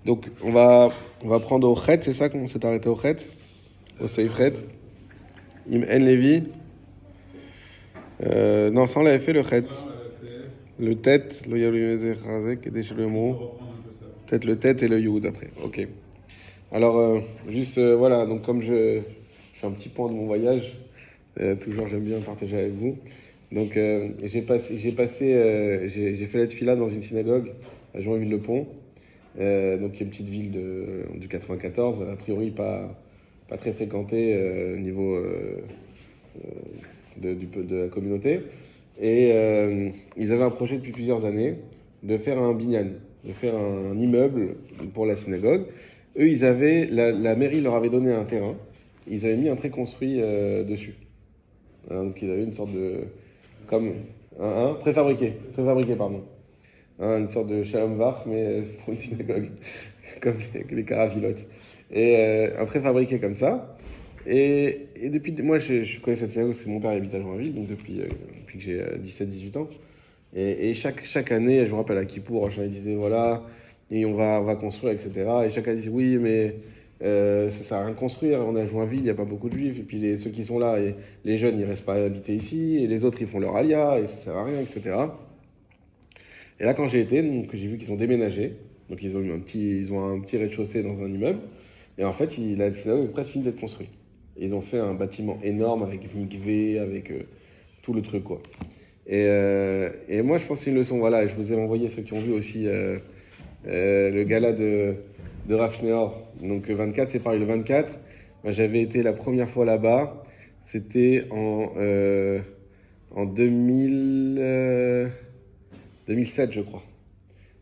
Donc, on va prendre au chet, c'est ça qu'on s'est arrêté au chet? Au seif chet. Im en levi. Non, ça on l'avait fait le chet. Le tête, le yalumézé chazek, et des le mot. Peut-être le tête et le youd après. Ok. Alors, juste, voilà, donc comme je fais un petit point de mon voyage, toujours j'aime bien partager avec vous. Donc, j'ai fait la tefila dans une synagogue à Joinville-le-Pont, donc qui est une petite ville du 94, a priori pas très fréquentée au niveau de la communauté. Et ils avaient un projet depuis plusieurs années de faire un binyan, de faire un immeuble pour la synagogue. Eux, la mairie leur avait donné un terrain, ils avaient mis un préconstruit dessus. Donc ils avaient une sorte de, comme un préfabriqué, pardon. Une sorte de shalom vach, mais pour une synagogue, comme les caravilotes. Et un préfabriqué comme ça. Et depuis, moi je connais cette synagogue, c'est mon père qui habite à Joinville, donc depuis que j'ai 17-18 ans. Et chaque année, je me rappelle à Kippour, je disais voilà, et on va construire, etc. Et chacun disait oui, mais ça sert à rien de construire, on est à Joinville, il n'y a pas beaucoup de juifs, et puis ceux qui sont là, et les jeunes, ils restent pas habiter ici, et les autres, ils font leur alia, et ça sert à rien, etc. Et là, quand j'ai été, donc, j'ai vu qu'ils ont déménagé, donc ils ont un petit rez-de-chaussée dans un immeuble, et en fait, la synagogue est presque finie d'être construite. Ils ont fait un bâtiment énorme avec mikvé, avec tout le truc, quoi. Et moi, je pense que c'est une leçon. Voilà, je vous ai envoyé ceux qui ont vu aussi le gala de Rav Schneor. Donc, 24, c'est pareil. Le 24, moi, j'avais été la première fois là-bas. C'était en 2007, je crois.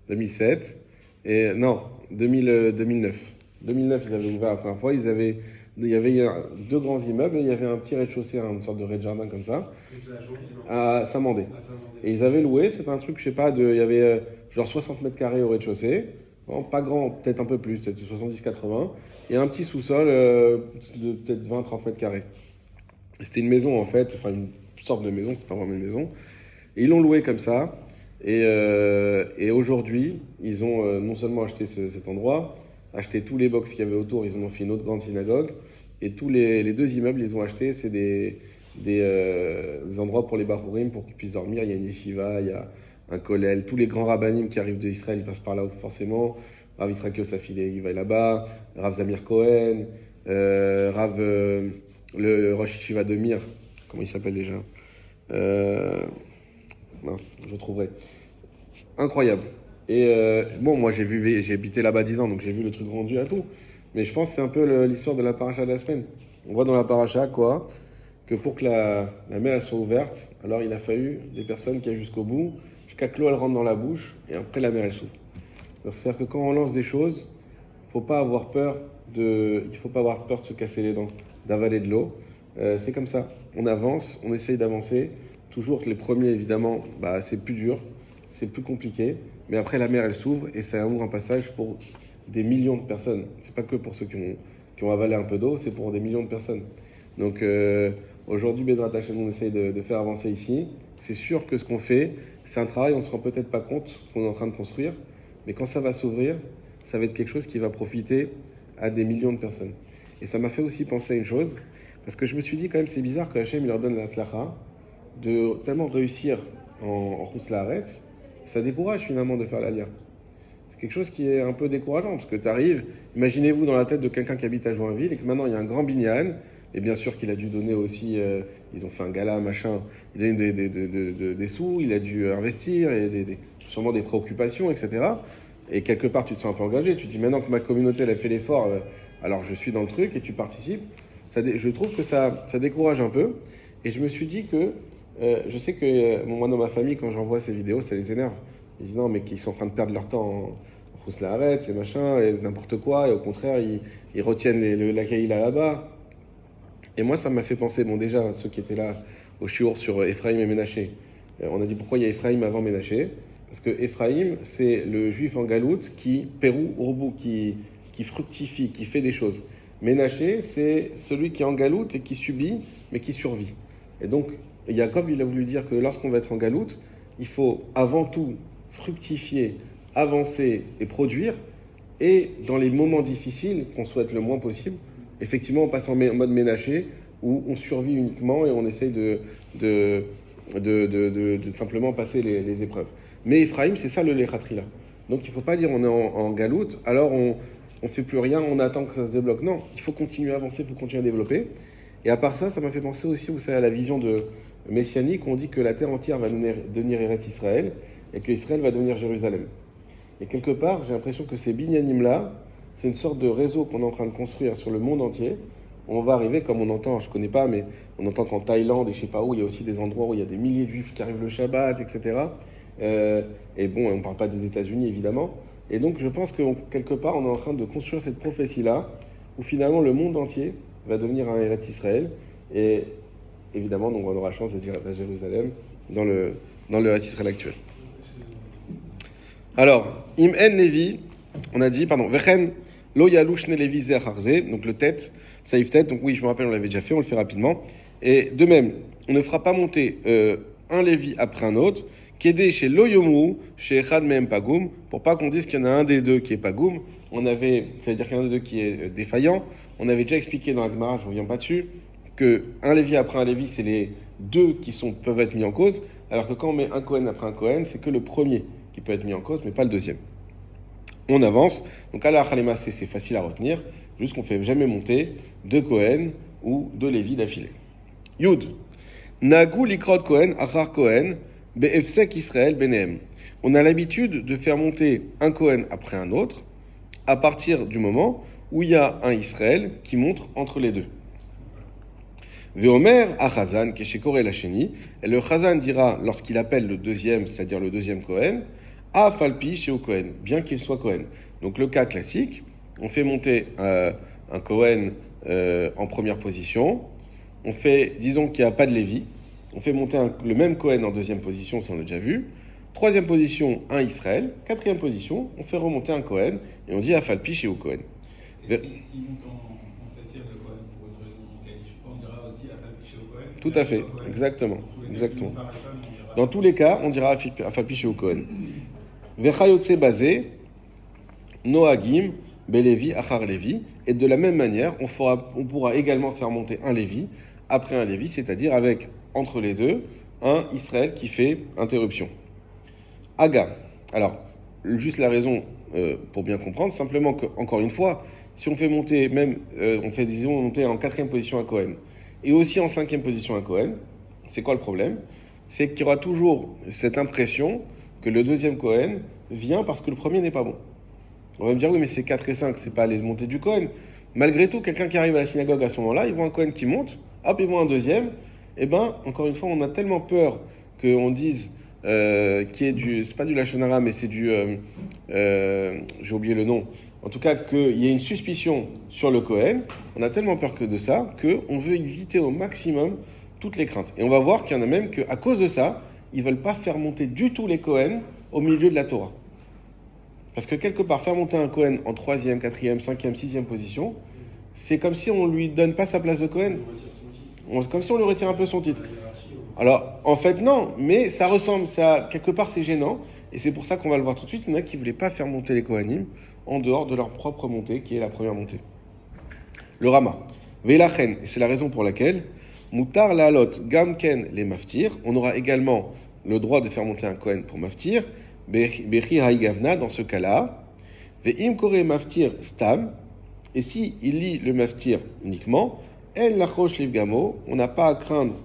2007. Et non, 2009. 2009, ils avaient ouvert la première fois. Il y avait deux grands immeubles, il y avait un petit rez-de-chaussée, une sorte de rez-de-jardin comme ça, à Saint-Mandé. Et ils avaient loué, c'était un truc, je sais pas, il y avait genre 60 mètres carrés au rez-de-chaussée, bon, pas grand, peut-être un peu plus, peut-être 70-80, et un petit sous-sol de peut-être 20-30 mètres carrés. Et c'était une maison en fait, enfin une sorte de maison, c'est pas vraiment une maison. Et ils l'ont loué comme ça. Et aujourd'hui, ils ont non seulement acheté cet endroit, acheté tous les box qu'il y avait autour, ils en ont fait une autre grande synagogue. Et tous les deux immeubles, ils ont acheté, c'est des endroits pour les barourim, pour qu'ils puissent dormir. Il y a une yeshiva, il y a un kollel. Tous les grands rabbinim qui arrivent d'Israël, ils passent par là forcément. Rav Yitzhak Yosef, il va là-bas. Rav Zamir Cohen, le Rosh Yeshiva de Mir, comment il s'appelle déjà mince, je trouverai. Incroyable. Et bon, moi j'ai habité là-bas 10 ans, donc j'ai vu le truc rendu à tout. Mais je pense que c'est un peu l'histoire de la paracha de la semaine. On voit dans la paracha quoi, que pour que la mer elle soit ouverte, alors il a fallu des personnes qui aillent jusqu'au bout, jusqu'à que l'eau elle rentre dans la bouche, et après la mer elle s'ouvre. Donc c'est-à-dire que quand on lance des choses, il faut pas avoir peur de se casser les dents, d'avaler de l'eau. C'est comme ça. On avance, on essaye d'avancer. Toujours les premiers, évidemment, bah, c'est plus dur, c'est plus compliqué. Mais après, la mer, elle s'ouvre et ça ouvre un passage pour des millions de personnes. C'est pas que pour ceux qui ont avalé un peu d'eau, c'est pour des millions de personnes. Donc aujourd'hui, Bezrat Hashem, on essaye de faire avancer ici. C'est sûr que ce qu'on fait, c'est un travail, on ne se rend peut-être pas compte qu'on est en train de construire. Mais quand ça va s'ouvrir, ça va être quelque chose qui va profiter à des millions de personnes. Et ça m'a fait aussi penser à une chose, parce que je me suis dit quand même, c'est bizarre que Hachem il leur donne la slacha, de tellement réussir en Khutz La'aretz, ça décourage finalement de faire l'Aliyah. C'est quelque chose qui est un peu décourageant, parce que tu arrives, imaginez-vous dans la tête de quelqu'un qui habite à Joinville, et que maintenant il y a un grand binyan, et bien sûr qu'il a dû donner aussi, ils ont fait un gala, machin, il a donné des sous, il a dû investir, et sûrement des préoccupations, etc. Et quelque part tu te sens un peu engagé, tu te dis maintenant que ma communauté elle a fait l'effort, alors je suis dans le truc, et tu participes. Je trouve que ça décourage un peu, et je me suis dit que je sais que moi dans ma famille, quand j'envoie ces vidéos, ça les énerve. Ils disent non, mais qu'ils sont en train de perdre leur temps en Khutz La'aretz et machin, et n'importe quoi, et au contraire, ils retiennent la Kaïla là-bas. Et moi, ça m'a fait penser, bon, déjà, ceux qui étaient là au shiur sur Ephraim et Ménaché. On a dit pourquoi il y a Ephraim avant Ménaché. Parce que Ephraim, c'est le juif en galoute qui, Pérou, Urbou, qui fructifie, qui fait des choses. Ménaché, c'est celui qui est en galoute et qui subit, mais qui survit. Et donc, Jacob, il a voulu dire que lorsqu'on va être en galoute, il faut avant tout fructifier, avancer et produire. et dans les moments difficiles, qu'on souhaite le moins possible, effectivement, on passe en mode ménaché, où on survit uniquement et on essaye de simplement passer les épreuves. Mais Ephraim, c'est ça le Lechatria. Donc il ne faut pas dire on est en galoute, alors on ne fait plus rien, on attend que ça se débloque. Non, il faut continuer à avancer, il faut continuer à développer. Et à part ça, ça m'a fait penser aussi, vous savez, à la vision de messianique, on dit que la terre entière va devenir Eretz Israël et que Israël va devenir Jérusalem. Et quelque part, j'ai l'impression que ces binyanim-là, c'est une sorte de réseau qu'on est en train de construire sur le monde entier. On va arriver, comme on entend, je ne connais pas, mais on entend qu'en Thaïlande et je ne sais pas où, il y a aussi des endroits où il y a des milliers de juifs qui arrivent le Shabbat, etc. Et bon, on ne parle pas des États-Unis, évidemment. Et donc, je pense que quelque part, on est en train de construire cette prophétie-là, où finalement le monde entier va devenir un Eretz Israël. Et évidemment, donc, on aura chance d'être à Jérusalem, dans le Eretz Israël actuel. Alors, Im en Levi, on a dit, pardon, Vechen lo yalouch ne Levi ze acharze, donc le tête, saïf tête, donc oui, je me rappelle, on l'avait déjà fait, on le fait rapidement. Et de même, on ne fera pas monter un Lévi après un autre, Kédé chez Loyomu, chez Echad Mehem Pagoum, pour pas qu'on dise qu'il y en a un des deux qui est Pagoum. C'est-à-dire qu'il y en a un des deux qui est défaillant. On avait déjà expliqué dans la Gemara, je ne reviens pas dessus, que un Lévi après un Lévi, c'est les deux qui peuvent être mis en cause, alors que quand on met un Kohen après un Kohen, c'est que le premier qui peut être mis en cause, mais pas le deuxième. On avance, donc à la Khalema, c'est facile à retenir, juste qu'on ne fait jamais monter deux Kohen ou deux Lévi d'affilée. Yud, Nagu likrot Kohen, achar Kohen, be'efsek Israël benehem. On a l'habitude de faire monter un Kohen après un autre, à partir du moment où il y a un Israël qui monte entre les deux. Veomer achazan, keshekore lacheni, et le Chazan dira, lorsqu'il appelle le deuxième, c'est-à-dire le deuxième Kohen, a falpi chez Kohen, bien qu'il soit Kohen. Donc le cas classique, on fait monter un Kohen en première position, on fait, disons qu'il n'y a pas de Lévi, on fait monter le même Kohen en deuxième position, ça on l'a déjà vu. Troisième position, un Israël. Quatrième position, on fait remonter un Kohen et on dit a falpi chez Kohen. Et s'il monte en septième de Kohen pour une raison qualifiée, on dira aussi a falpi chez Kohen. Tout à fait, exactement. Dans tous les cas, on dira a falpi chez Kohen. Vechayotse basé, Noagim, Belevi, Achar Levi. Et de la même manière, on pourra également faire monter un Lévi après un Lévi, c'est-à-dire avec, entre les deux, un Israël qui fait interruption. Aga. Alors, juste la raison pour bien comprendre, simplement que, encore une fois, si on fait monter disons, monter en quatrième position un Kohen, et aussi en cinquième position un Kohen, c'est quoi le problème? C'est qu'il y aura toujours cette impression que le deuxième Kohen vient parce que le premier n'est pas bon. On va me dire, oui, mais c'est 4 et 5, c'est pas les montées du Kohen. Malgré tout, quelqu'un qui arrive à la synagogue à ce moment-là, il voit un Kohen qui monte, hop, il voit un deuxième, et ben, encore une fois, on a tellement peur qu'on dise c'est pas du Lachon Hara, mais c'est j'ai oublié le nom, en tout cas qu'il y ait une suspicion sur le Kohen, on a tellement peur de ça, qu'on veut éviter au maximum toutes les craintes. Et on va voir qu'il y en a même qu'à cause de ça, ils ne veulent pas faire monter du tout les Kohen au milieu de la Torah. Parce que quelque part, faire monter un Kohen en 3e, 4e, 5e, 6e position, c'est comme si on ne lui donne pas sa place de Kohen. Comme si on lui retire un peu son titre. Alors, en fait, non, mais ça ressemble, quelque part, c'est gênant. Et c'est pour ça qu'on va le voir tout de suite. Il y en a qui ne voulaient pas faire monter les Kohanim en dehors de leur propre montée, qui est la première montée. Le Rama. Veilachen, c'est la raison pour laquelle Moutar la'alot gamken les maftir. On aura également le droit de faire monter un Kohen pour maftir. Bechi haïgavna, dans ce cas-là. Ve'im kore maftir stam. Et si il lit le maftir uniquement, el lachosh livgamo, on n'a pas à craindre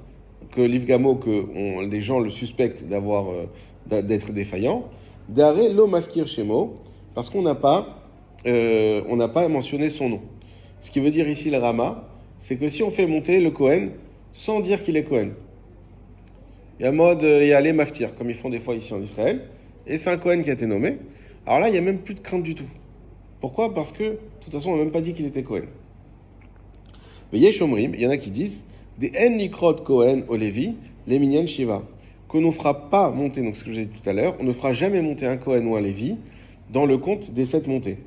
que l'ivgamo, les gens le suspectent d'être défaillant. Dare lo maskir shemo, parce qu'on n'a pas mentionné son nom. Ce qui veut dire ici le Rama, c'est que si on fait monter le Kohen sans dire qu'il est Kohen, il y a les maftir, comme ils font des fois ici en Israël, et c'est un Kohen qui a été nommé. Alors là, il n'y a même plus de crainte du tout. Pourquoi? Parce que, de toute façon, on n'a même pas dit qu'il était Kohen. Mais Yesh Omrim, il y en a qui disent des En Nikrot Kohen au Lévi, les Minyan Shiva, qu'on ne fera pas monter, donc ce que j'ai dit tout à l'heure, on ne fera jamais monter un Kohen ou un Lévi dans le compte des 7 montées.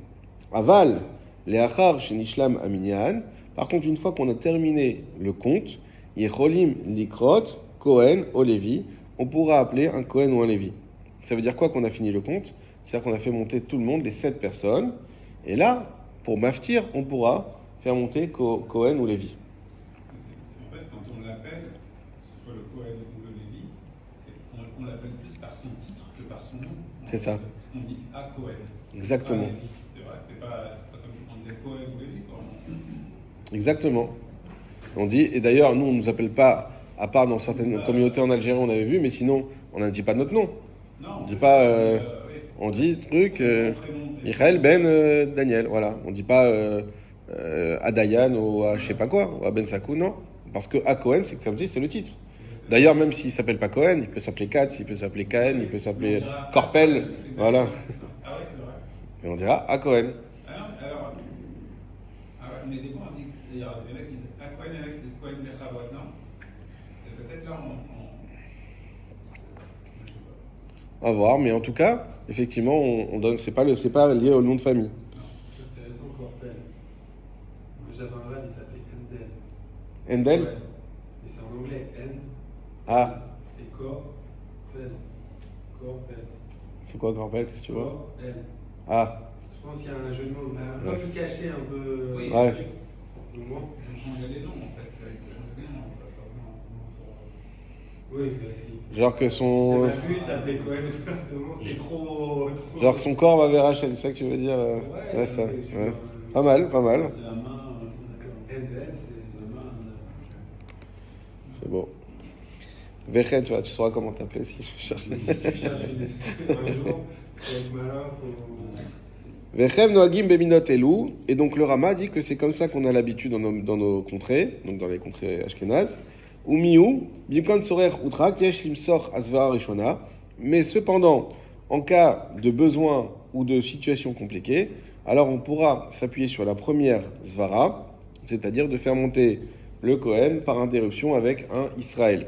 Aval, les Achar Shenishlam Aminyan, par contre, une fois qu'on a terminé le compte, Yecholim Likrot Kohen au Lévi, on pourra appeler un Kohen ou un Lévi. Ça veut dire quoi qu'on a fini le compte? C'est-à-dire qu'on a fait monter tout le monde, les 7 personnes, Et là, pour maftir, on pourra faire monter Cohen ou Lévi. En fait, quand on l'appelle, que ce soit le Cohen ou le Lévi, on l'appelle plus par son titre que par son nom. C'est ça. Parce qu'on dit à Cohen. Exactement. Pas Lévi. C'est vrai, c'est pas comme si on disait Cohen ou Lévi, quoi. Exactement. On dit, et d'ailleurs, nous, on ne nous appelle pas, à part dans certaines communautés en Algérie, on avait vu, mais sinon, on ne dit pas notre nom. Non, On dit pas, oui. on dit truc, Prénom, Michael Ben Daniel, voilà. On dit pas à Dayan ou à je sais pas quoi, ou à Ben Sakou, non. Parce que à Cohen, c'est que ça veut dire c'est le titre. D'ailleurs, même s'il s'appelle pas Cohen, il peut s'appeler Katz, il peut s'appeler Cahen, il peut s'appeler Corpel, voilà. Ah ouais, c'est vrai. Et on dira à Cohen. Ah non, alors. Ah ouais, mais des fois on dit. Il y en a qui disent à Cohen, il y en a qui disent Cohen Bechavot, non? Et peut-être là On va voir, mais en tout cas, effectivement, on donne, c'est pas lié au nom de famille. C'est intéressant, Corpel. J'avais un rêve, il s'appelait Endel. Endel? Ouais. Et c'est en anglais, End. Ah, Et Corpel. Corpel. c'est quoi Corpel, qu'est-ce que tu vois? Corpel. Ah, Je pense qu'il y a un jeu de mots. Ouais. Comme il cachait un peu. Oui. ouais. Le mot. ils ont changé les noms en fait. Ils ont changé les noms. Oui, parce qu'il. Genre que son. C'était ma but, il s'appelait Cohen. C'était trop. Genre que son corps va vers Hachem, c'est ça que tu veux dire? Ouais, ça. mais tu Ouais. vois, Pas mal, pas mal. C'est la main. Endel, c'est la main. C'est beau. Vechen, tu vois, tu sauras comment t'appeler si tu cherches. Si tu cherches un jour, faut être malin, faut. Vechem noagim beminot elou. Et donc le Rama dit que c'est comme ça qu'on a l'habitude dans nos contrées, donc dans les contrées ashkénazes. Ou miou, bimkon sorer utrak, yesh limsor asvara rishona. Mais cependant, en cas de besoin ou de situation compliquée, alors on pourra s'appuyer sur la première svara, c'est-à-dire de faire monter le Kohen par interruption avec un Israël.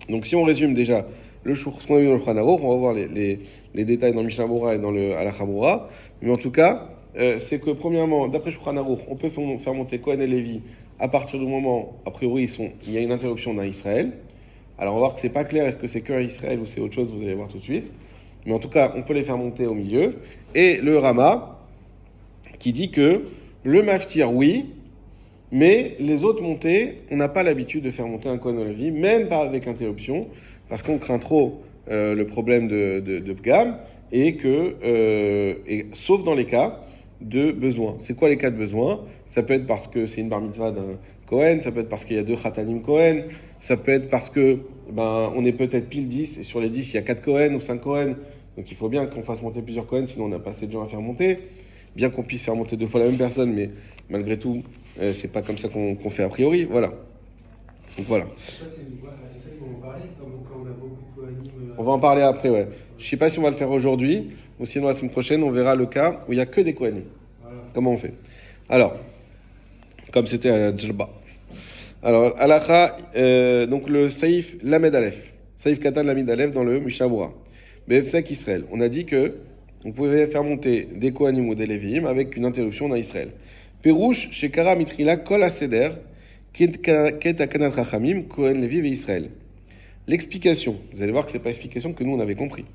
Donc si on résume déjà ce qu'on a vu dans le Shulchan Aruch, on va voir les détails dans le Mishnah Berurah et dans le Halacha Berurah. Mais en tout cas, c'est que premièrement, d'après Shulchan Aruch, on peut faire monter Kohen et Lévi à partir du moment, a priori, il y a une interruption d'un Israël. Alors on va voir que c'est pas clair, est-ce que c'est qu'un Israël ou c'est autre chose, vous allez voir tout de suite. Mais en tout cas, on peut les faire monter au milieu. Et le Rama, qui dit que le maftir, oui, mais les autres montées, on n'a pas l'habitude de faire monter un Kohen ou Lévi, même pas avec interruption, parce qu'on craint trop le problème de Pgam, sauf dans les cas de besoin. C'est quoi les cas de besoin? Ça peut être parce que c'est une bar mitzvah d'un Kohen, ça peut être parce qu'il y a 2 Khatanim Kohen, ça peut être parce que on est peut-être pile 10, et sur les 10, il y a 4 Kohen ou 5 Kohen, donc il faut bien qu'on fasse monter plusieurs Kohen, sinon on n'a pas assez de gens à faire monter. Bien qu'on puisse faire monter 2 fois la même personne, mais malgré tout, c'est pas comme ça qu'on fait a priori. Voilà. Donc voilà. Ça, ils vont en parler quand on a beaucoup de Kohanim. On va en parler après, ouais. Je sais pas si on va le faire aujourd'hui, ou sinon la semaine prochaine, on verra le cas où il y a que des Kohanim. Voilà. Comment on fait? Alors, comme c'était à Djelba. Alors, Halacha, donc le Saïf Lamed Aleph. Saïf Katan Lamed Aleph dans le Mishnah Berurah. Befsek Israël. On a dit que on pouvait faire monter des Kohanim ou des Léviim avec une interruption d'un Israël. Perouche, Shekara Mitrila Kol Aseder, Ket Akanat Chachamim, Kohen Lévi et Israël. L'explication, vous allez voir que c'est pas l'explication que nous on avait compris,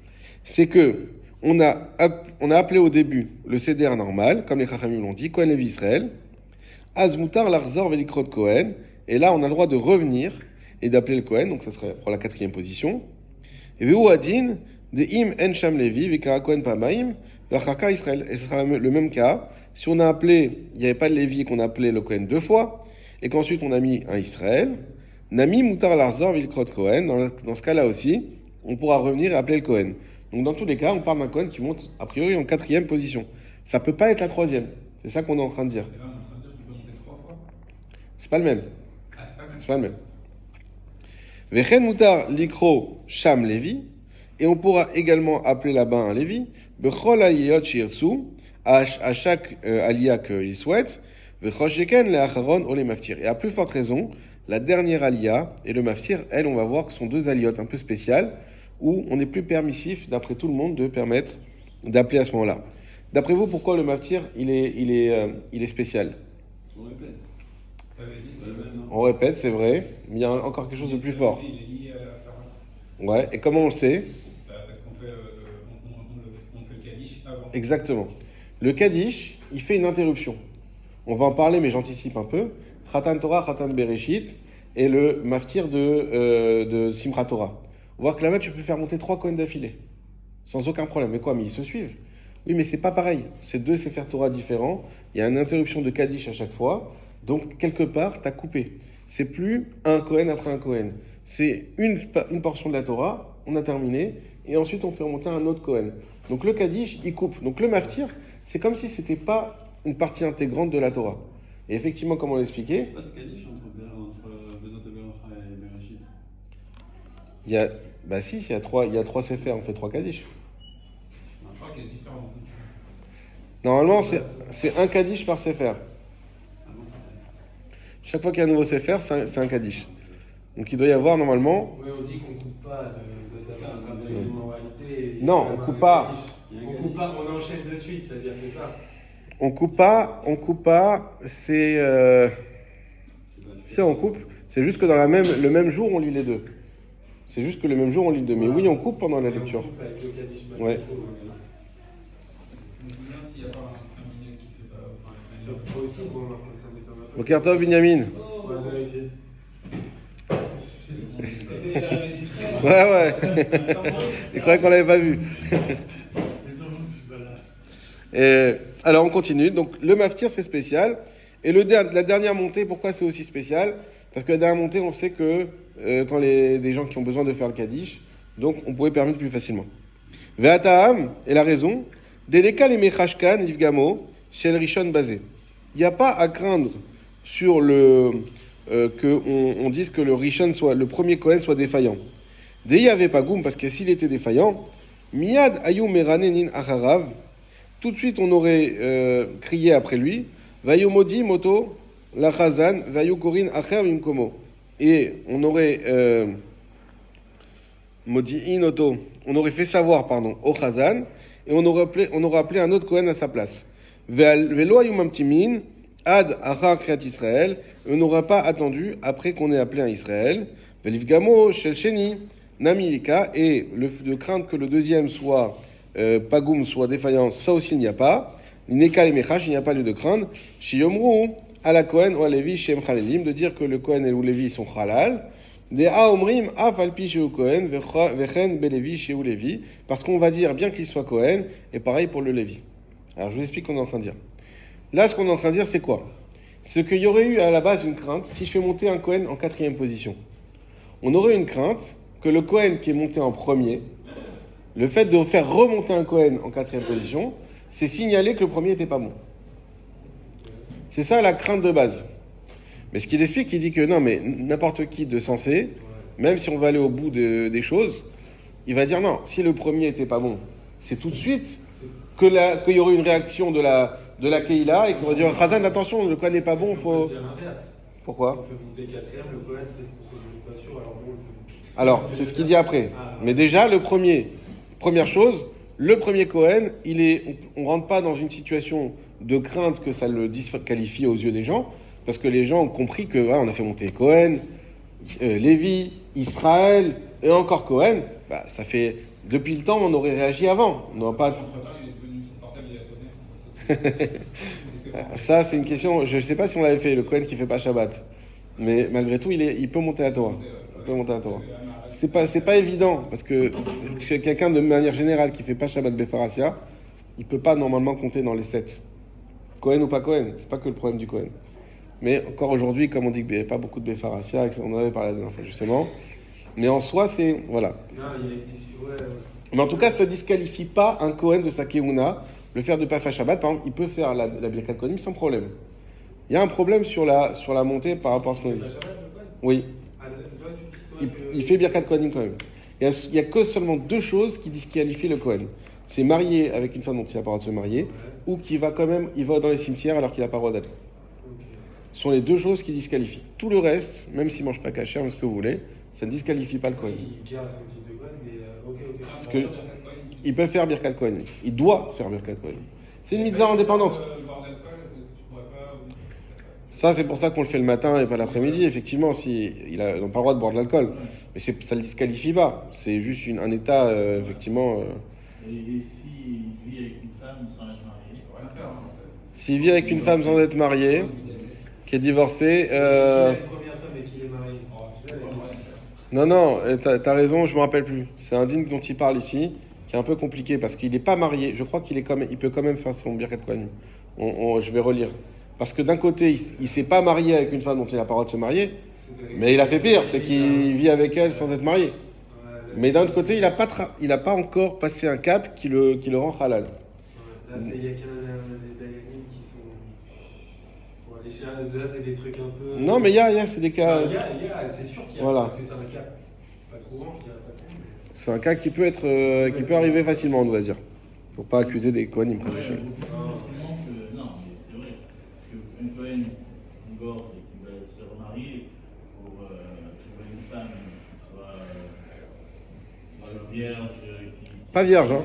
c'est que on a appelé au début le Seder normal, comme les Chachamim l'ont dit, Kohen Lévi Israël, Azmutar Larzor Velikrot Kohen, et là on a le droit de revenir et d'appeler le Kohen, donc ça serait pour la 4e position. Et Veu Adin, de im en sham Lévi, Vikara Kohen Pamaim, Vachaka Israël. Et ce sera le même cas si on a appelé, il n'y avait pas de Lévi et qu'on a appelé le Kohen 2 fois, et qu'ensuite on a mis un Israël, Nami Mutar Larzor Vilkrot Kohen, dans ce cas-là aussi, on pourra revenir et appeler le Kohen. Donc dans tous les cas, on parle d'un Kohen qui monte a priori en 4e position. Ça peut pas être la 3e. C'est ça qu'on est en train de dire. Et là, on est en train de dire qu'il peut monter 3 fois. C'est pas le même. Ah, c'est pas le même. C'est pas le même. Vechen Mutar Likro Sham Lévi, et on pourra également appeler là-bas un Lévi, Bechol Aliyot Shirsu, à chaque alia qu'il souhaite, Vechol Sheken le Acharon ou les Maftir. Et à plus forte raison, la dernière alia et le Maftir, elles, on va voir que sont 2 aliotes un peu spéciales, où on est plus permissif, d'après tout le monde, de permettre d'appeler à ce moment-là. D'après vous, pourquoi le Maftir, il est spécial? On répète. T'avais dit le même, non? On répète, c'est vrai, mais il y a encore quelque chose de plus fort. Il est lié à la Pharaon. Ouais, et comment on le sait? Parce qu'on fait, on fait le Kaddish avant. Exactement. Le Kaddish, il fait une interruption. On va en parler, mais j'anticipe un peu. Khatan Torah, Khatan Bereshit, et le maftir de Simchat Torah. On voit que là-bas, tu peux faire monter 3 Kohen d'affilée, sans aucun problème. Mais quoi? Mais ils se suivent. Oui, mais c'est pas pareil. C'est 2 Sefer Torah différents. Il y a une interruption de Kaddish à chaque fois. Donc, quelque part, tu as coupé. C'est plus un Kohen après un Kohen. C'est une portion de la Torah, on a terminé, et ensuite on fait remonter un autre Kohen. Donc le Kaddish, il coupe. Donc le maftir, c'est comme si c'était pas une partie intégrante de la Torah. Et effectivement, comme on l'a expliqué, Pas de Kaddish entre Bezot de Beracha et Bereshit. il y a, il y a 3 Sefer, on fait 3 Kaddish. Non, je crois qu'il y a différents coutumes. Normalement, c'est un Kaddish par Sefer. Chaque fois qu'il y a un nouveau Sefer, c'est un Kaddish. Donc il doit y avoir normalement... Oui, on dit qu'on ne coupe pas de sa part avec une moralité. Non, on coupe pas. On coupe pas, on enchaîne de suite, c'est-à-dire c'est ça. On coupe pas, c'est... Si on coupe, c'est juste que dans le même jour, on lit les deux. C'est juste que le même jour, on lit les deux. Mais oui, on coupe pendant la lecture. On coupe avec le Kaddish, Ouais. Mais bien s'il n'y a pas un milieu qui fait pas. Ça peut aussi, bon, ça m'étonne un peu. Bokertov, Binyamin. On va vérifier. Ouais. Il croyait qu'on l'avait pas vu. Alors on continue. Donc le maftir c'est spécial. Et la dernière montée, pourquoi c'est aussi spécial? Parce que la dernière montée, on sait que quand des gens qui ont besoin de faire le Kaddish, donc on pouvait permettre plus facilement. Ve'ata'am, et la raison, Deleka le mechashkan livgamo shel rishon basé. Il n'y a pas à craindre sur on dise que le rishon le premier Kohen soit défaillant. Dei avait pas goum, parce que s'il était défaillant, miad ayu meranenin acharav, tout de suite on aurait crié après lui, vayu modi moto la chazan, vayu korin acher imkomo. Et on aurait modi'in oto, on aurait fait savoir, au chazan, et on aurait appelé un autre Kohen à sa place. Velo ayu mamtimin, ad achar kriat Israël, on n'aura pas attendu après qu'on ait appelé un Israël. Velivgamo shel sheni, namilika, et de craindre que le deuxième soit pagoum, soit défaillant, ça aussi il n'y a pas. Neka et mechash, il n'y a pas lieu de craindre. Shiyomru, à la Kohen ou à Lévi, shem chalelim, de dire que le Kohen et le Lévi sont halal. De aomrim, af alpi sheu Kohen, vechen belevi sheu Lévi, parce qu'on va dire bien qu'il soit Kohen, et pareil pour le Lévi. Alors je vous explique ce qu'on est en train de dire. Là, ce qu'on est en train de dire, c'est quoi? C'est qu'il y aurait eu à la base une crainte, si je fais monter un Kohen en 4e position. On aurait une crainte que le Kohen qui est monté en premier, le fait de faire remonter un Kohen en 4e position, c'est signaler que le premier n'était pas bon. C'est ça la crainte de base. Mais ce qu'il explique, il dit que non, mais n'importe qui de sensé, même si on va aller au bout des choses, il va dire non, si le premier n'était pas bon, c'est tout de suite qu'il y aurait une réaction de la Keïla et qu'on va dire Khazan, attention, le Kohen n'est pas bon, faut. C'est l'inverse. Pourquoi? On fait monter 4e, le Kohen, peut-être qu'on s'est pas sûr, alors bon. Alors, c'est ce qu'il dit après. Mais déjà, première chose, le premier Kohen, on rentre pas dans une situation de crainte que ça le disqualifie aux yeux des gens, parce que les gens ont compris que on a fait monter Kohen, Lévi, Israël et encore Kohen. Ça fait depuis le temps, on aurait réagi avant. On n'aurait pas. Entre-temps, il est devenu son portable, il a sonné. Ça, c'est une question. Je ne sais pas si on l'avait fait, le Kohen qui fait pas Shabbat, mais malgré tout, il peut monter à Torah. Il peut monter à Torah. C'est pas évident, parce que quelqu'un de manière générale qui fait pas Shabbat Befarasia, il peut pas normalement compter dans les 7. Kohen ou pas Kohen, c'est pas que le problème du Kohen. Mais encore aujourd'hui, comme on dit qu'il n'y avait pas beaucoup de Befarasia, on en avait parlé la dernière fois justement, mais en soi, c'est. Voilà. Non, il y a été ouais. Mais en tout cas, ça ne disqualifie pas un Kohen de sa Keuna, le faire de pas faire Shabbat. Par exemple, il peut faire la Birkat Kohanim sans problème. Il y a un problème sur la montée par rapport à ce qu'on dit. Oui. Il fait Birkat Kohanim quand même. Il n'y a que seulement 2 choses qui disqualifient le Kohen. C'est marié avec une femme dont il n'a pas le droit de se marier, ou qu'il va quand même, il va dans les cimetières alors qu'il n'a pas le droit d'aller. Ce sont les 2 choses qui disqualifient. Tout le reste, même s'il ne mange pas cachère, ce que vous voulez, ça ne disqualifie pas le Kohen. Il garde son type de Kohen, mais ok. Parce que il peut faire Birkat Kohanim. Il doit faire Birkat Kohanim. C'est une mitzvah indépendante. Ça, c'est pour ça qu'on le fait le matin et pas l'après-midi. Effectivement, il n'a pas le droit de boire de l'alcool. Mais ça ne le disqualifie pas. C'est juste un état, effectivement. Et s'il vit avec une femme sans être marié? S'il vit avec une femme sans être marié, qui est divorcée, S'il a une première femme et qu'il est marié. non, t'as raison, je me rappelle plus. C'est un din dont il parle ici, qui est un peu compliqué parce qu'il n'est pas marié. Je crois il peut quand même faire son birkat kohanim. Je vais relire. Parce que d'un côté, il s'est pas marié avec une femme dont il n'a pas le droit de se marier, mais il a fait pire, c'est qu'il vit avec elle sans être marié. Mais d'un autre côté, il a pas encore passé un cap qui le rend halal. Là, il y a qu'un des dayanim qui sont. Bon, les chiens, c'est des trucs un peu. Non, mais c'est des cas. C'est sûr qu'il y a. Voilà. Parce que c'est un cas pas courant, qu'il y a pas courant. C'est un cas qui peut arriver facilement, on doit dire. Faut pas accuser des kohanim. Non, mais c'est vrai. Parce qu'une Cohen qui divorce et qui va se remarier pour trouver une femme qui soit vierge, Pas vierge, hein.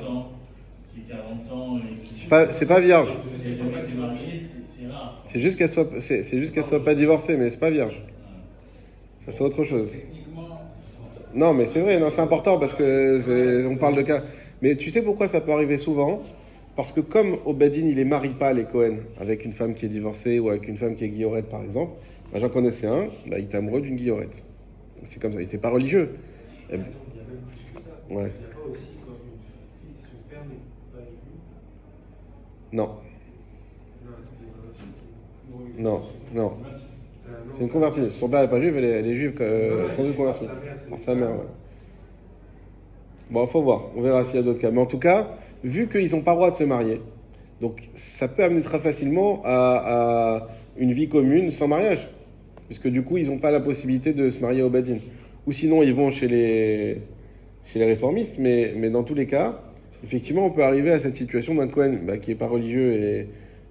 Qui a 40 ans et qui C'est pas vierge. n'a jamais été mariée, c'est rare. C'est juste qu'elle soit pas divorcée, mais c'est pas vierge. Ça c'est autre chose. Techniquement, Non, mais c'est vrai, non, c'est important parce que on parle de cas. Mais tu sais pourquoi ça peut arriver souvent? Parce que comme au Bedin, il les marie pas les Cohen avec une femme qui est divorcée ou avec une femme qui est guillorette par exemple. Bah, j'en connaissais un, il était amoureux d'une guillorette. C'est comme ça, il était pas religieux. Et- Attends, il y a même plus que ça. Ouais. Il n'y a pas aussi quand une fille, son père n'est pas élu. Non, Non, non. C'est une convertie. Son père n'est pas juif, elle est juive sans doute convertie. Par sa mère, ouais. Bon, faut voir, on verra s'il y a d'autres cas. Mais en tout cas, vu qu'ils n'ont pas le droit de se marier, donc ça peut amener très facilement à une vie commune sans mariage. Puisque du coup, ils n'ont pas la possibilité de se marier au Badin. Ou sinon, ils vont chez les réformistes, mais dans tous les cas, effectivement, on peut arriver à cette situation d'un Cohen qui n'est pas religieux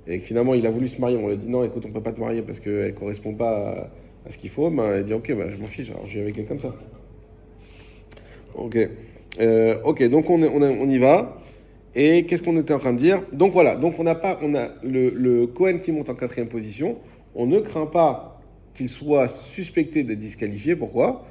et que finalement, il a voulu se marier. On lui a dit non, écoute, on ne peut pas te marier parce qu'elle ne correspond pas à ce qu'il faut. Il dit ok, je m'en fiche, alors je vais avec elle comme ça. Ok, donc on y va. Et qu'est-ce qu'on était en train de dire? Donc voilà, donc on a le Cohen qui monte en 4e position. On ne craint pas qu'il soit suspecté d'être disqualifié. Pourquoi?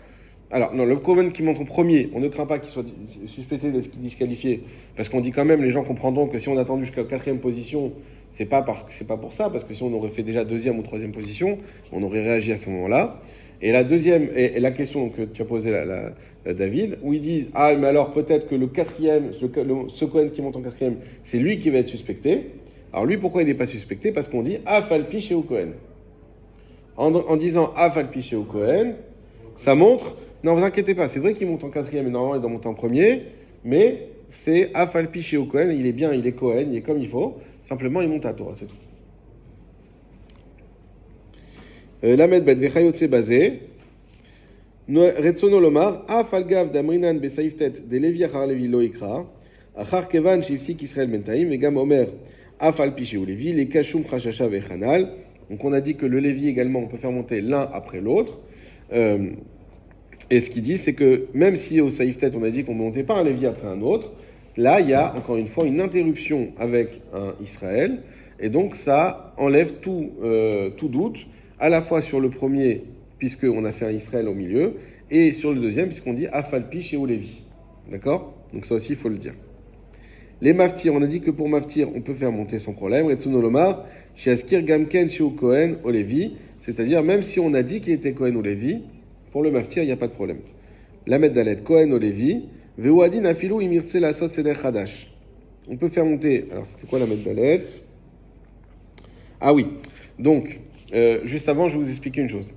Alors, non, le Cohen qui monte en premier, on ne craint pas qu'il soit suspecté d'être disqualifié, parce qu'on dit quand même, les gens comprendront que si on a attendu jusqu'à la 4e position, c'est pas pour ça, parce que si on aurait fait déjà 2e ou 3e position, on aurait réagi à ce moment-là. Et la deuxième, et la question que tu as posée David, où ils disent, ah, mais alors peut-être que le 4e, ce Cohen qui monte en 4e, c'est lui qui va être suspecté. Alors lui, pourquoi il n'est pas suspecté? Parce qu'on dit, Afalpi chez Cohen. En disant Afalpi chez Cohen, ça montre, non, vous inquiétez pas, c'est vrai qu'il monte en 4e et normalement il doit monter en 1er, mais c'est Afalpi chez Cohen, il est bien, il est Cohen, il est comme il faut, simplement il monte à Torah, c'est tout. Lamed bet vechayotse basé. Retsono lomar afalgav damrinan besaiftet de levi achar levi lo ikra achar kevan shivsik Israël mentaim vegam omer afalpi sheu levi les kashum chashasha vechanal. Donc on a dit que le levi également on peut faire monter l'un après l'autre. Et ce qu'il dit c'est que même si au saiftet on a dit qu'on ne montait pas un levi après un autre, là il y a encore une fois une interruption avec un Israël et donc ça enlève tout doute, à la fois sur le premier, puisqu'on a fait un Israël au milieu, et sur le deuxième, puisqu'on dit Afalpi chez Lévi. D'accord? Donc ça aussi, il faut le dire. Les maftir, on a dit que pour maftir, on peut faire monter sans problème. Retsuno lomar, chez Askir Gamken chez Cohen au Lévi, c'est-à-dire même si on a dit qu'il était Cohen au Lévi, pour le maftir, il n'y a pas de problème. Lamed Dalet, Cohen au Lévi, Veouadin afilou imirtse la sot seder chadash. On peut faire monter, alors c'était quoi Lamed Dalet? Ah oui, donc, juste avant, je vais vous expliquer une chose.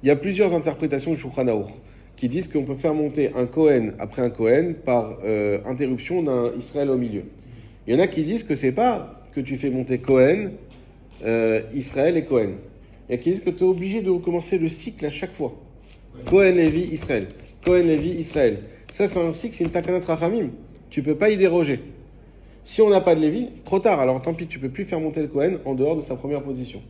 Il y a plusieurs interprétations du Shulchan Aruch qui disent qu'on peut faire monter un Cohen après un Cohen par interruption d'un Israël au milieu. Il y en a qui disent que c'est pas que tu fais monter Cohen, Israël et Cohen. Il y en a qui disent que tu es obligé de recommencer le cycle à chaque fois. Cohen, Lévi, Israël. Cohen, Lévi, Israël. Ça, c'est un cycle, c'est une takanat rachamim. Tu peux pas y déroger. Si on n'a pas de Lévi, trop tard. Alors tant pis, tu peux plus faire monter le Cohen en dehors de sa première position.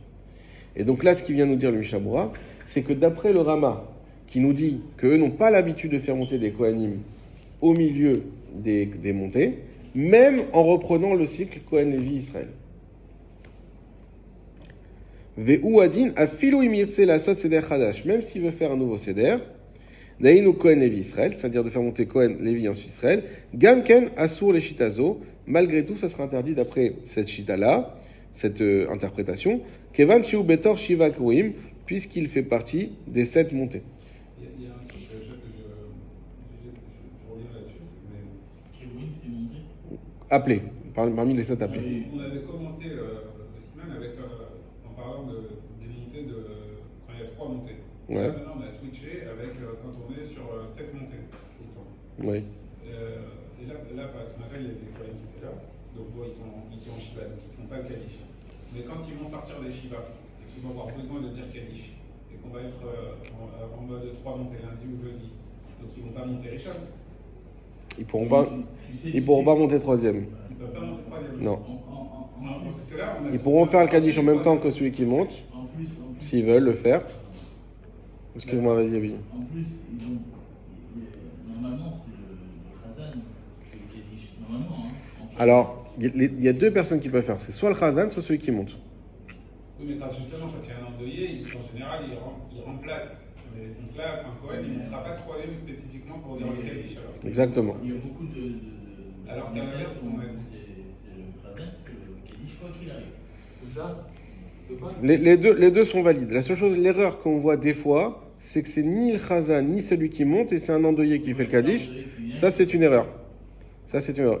Et donc là, ce qui vient nous dire le Mishabura, c'est que d'après le Rama, qui nous dit qu'eux n'ont pas l'habitude de faire monter des Kohanim au milieu des montées, même en reprenant le cycle Kohen Lévi Israël. Ve'u adin afilu im yirtze lasot seder chadash, même s'il veut faire un nouveau seder, dainu Kohen Lévi Israël, c'est-à-dire de faire monter Kohen Lévi en Israël, gamken asur les shitazo, malgré tout, ça sera interdit d'après cette shita-là. cette interprétation. Kevan Shiu Betor Shiva Kruim, puisqu'il fait partie des 7 montées. Il y a un truc que je reviens là-dessus, mais Kérouim, c'est monté. Appelés, parmi les 7 appelés. Oui. on avait commencé le semaine avec, en parlant des montées quand il y a 3 montées. Ouais. Là, maintenant, on a switché avec quand on est sur 7 montées tout le temps. Oui. Et là, ce matin, il y avait des collègues qui étaient là, donc bon, ils sont en Shiva, donc ils ne font pas le Kaddish. Mais quand ils vont sortir des Shiva, et qu'ils vont avoir besoin de dire Kaddish, et qu'on va être en mode 3 montées lundi ou jeudi, donc ils ne vont pas monter Rishon. Ils pourront pas monter 3e. Ils ne peuvent pas monter 3e. Non. Non, parce que là, on a Ils pourront faire le Kaddish en même temps que celui qui monte, En plus, s'ils veulent le faire. Excuse-moi, vas-y, Abby. en plus, normalement, c'est le Khazan qui fait le Kaddish. Normalement, hein. Alors, il y a 2 personnes qui peuvent faire. C'est soit le Khazan, soit celui qui monte. Oui, mais justement, quand il y a un endeuillé, en général, il remplace. Mais donc là, un Cohen, il ne montera pas 3e spécifiquement pour dire le Kaddish. Alors. Exactement. Il y a beaucoup de Alors qu'à l'inverse, où on a- c'est le Khazan qui fait le Kaddish quoi qu'il arrive. Comme ça de quoi Les deux sont valides. La seule chose, l'erreur qu'on voit des fois, c'est que c'est ni le Khazan, ni celui qui monte, et c'est un endeuillé qui fait le Kaddish. Ça, c'est une erreur.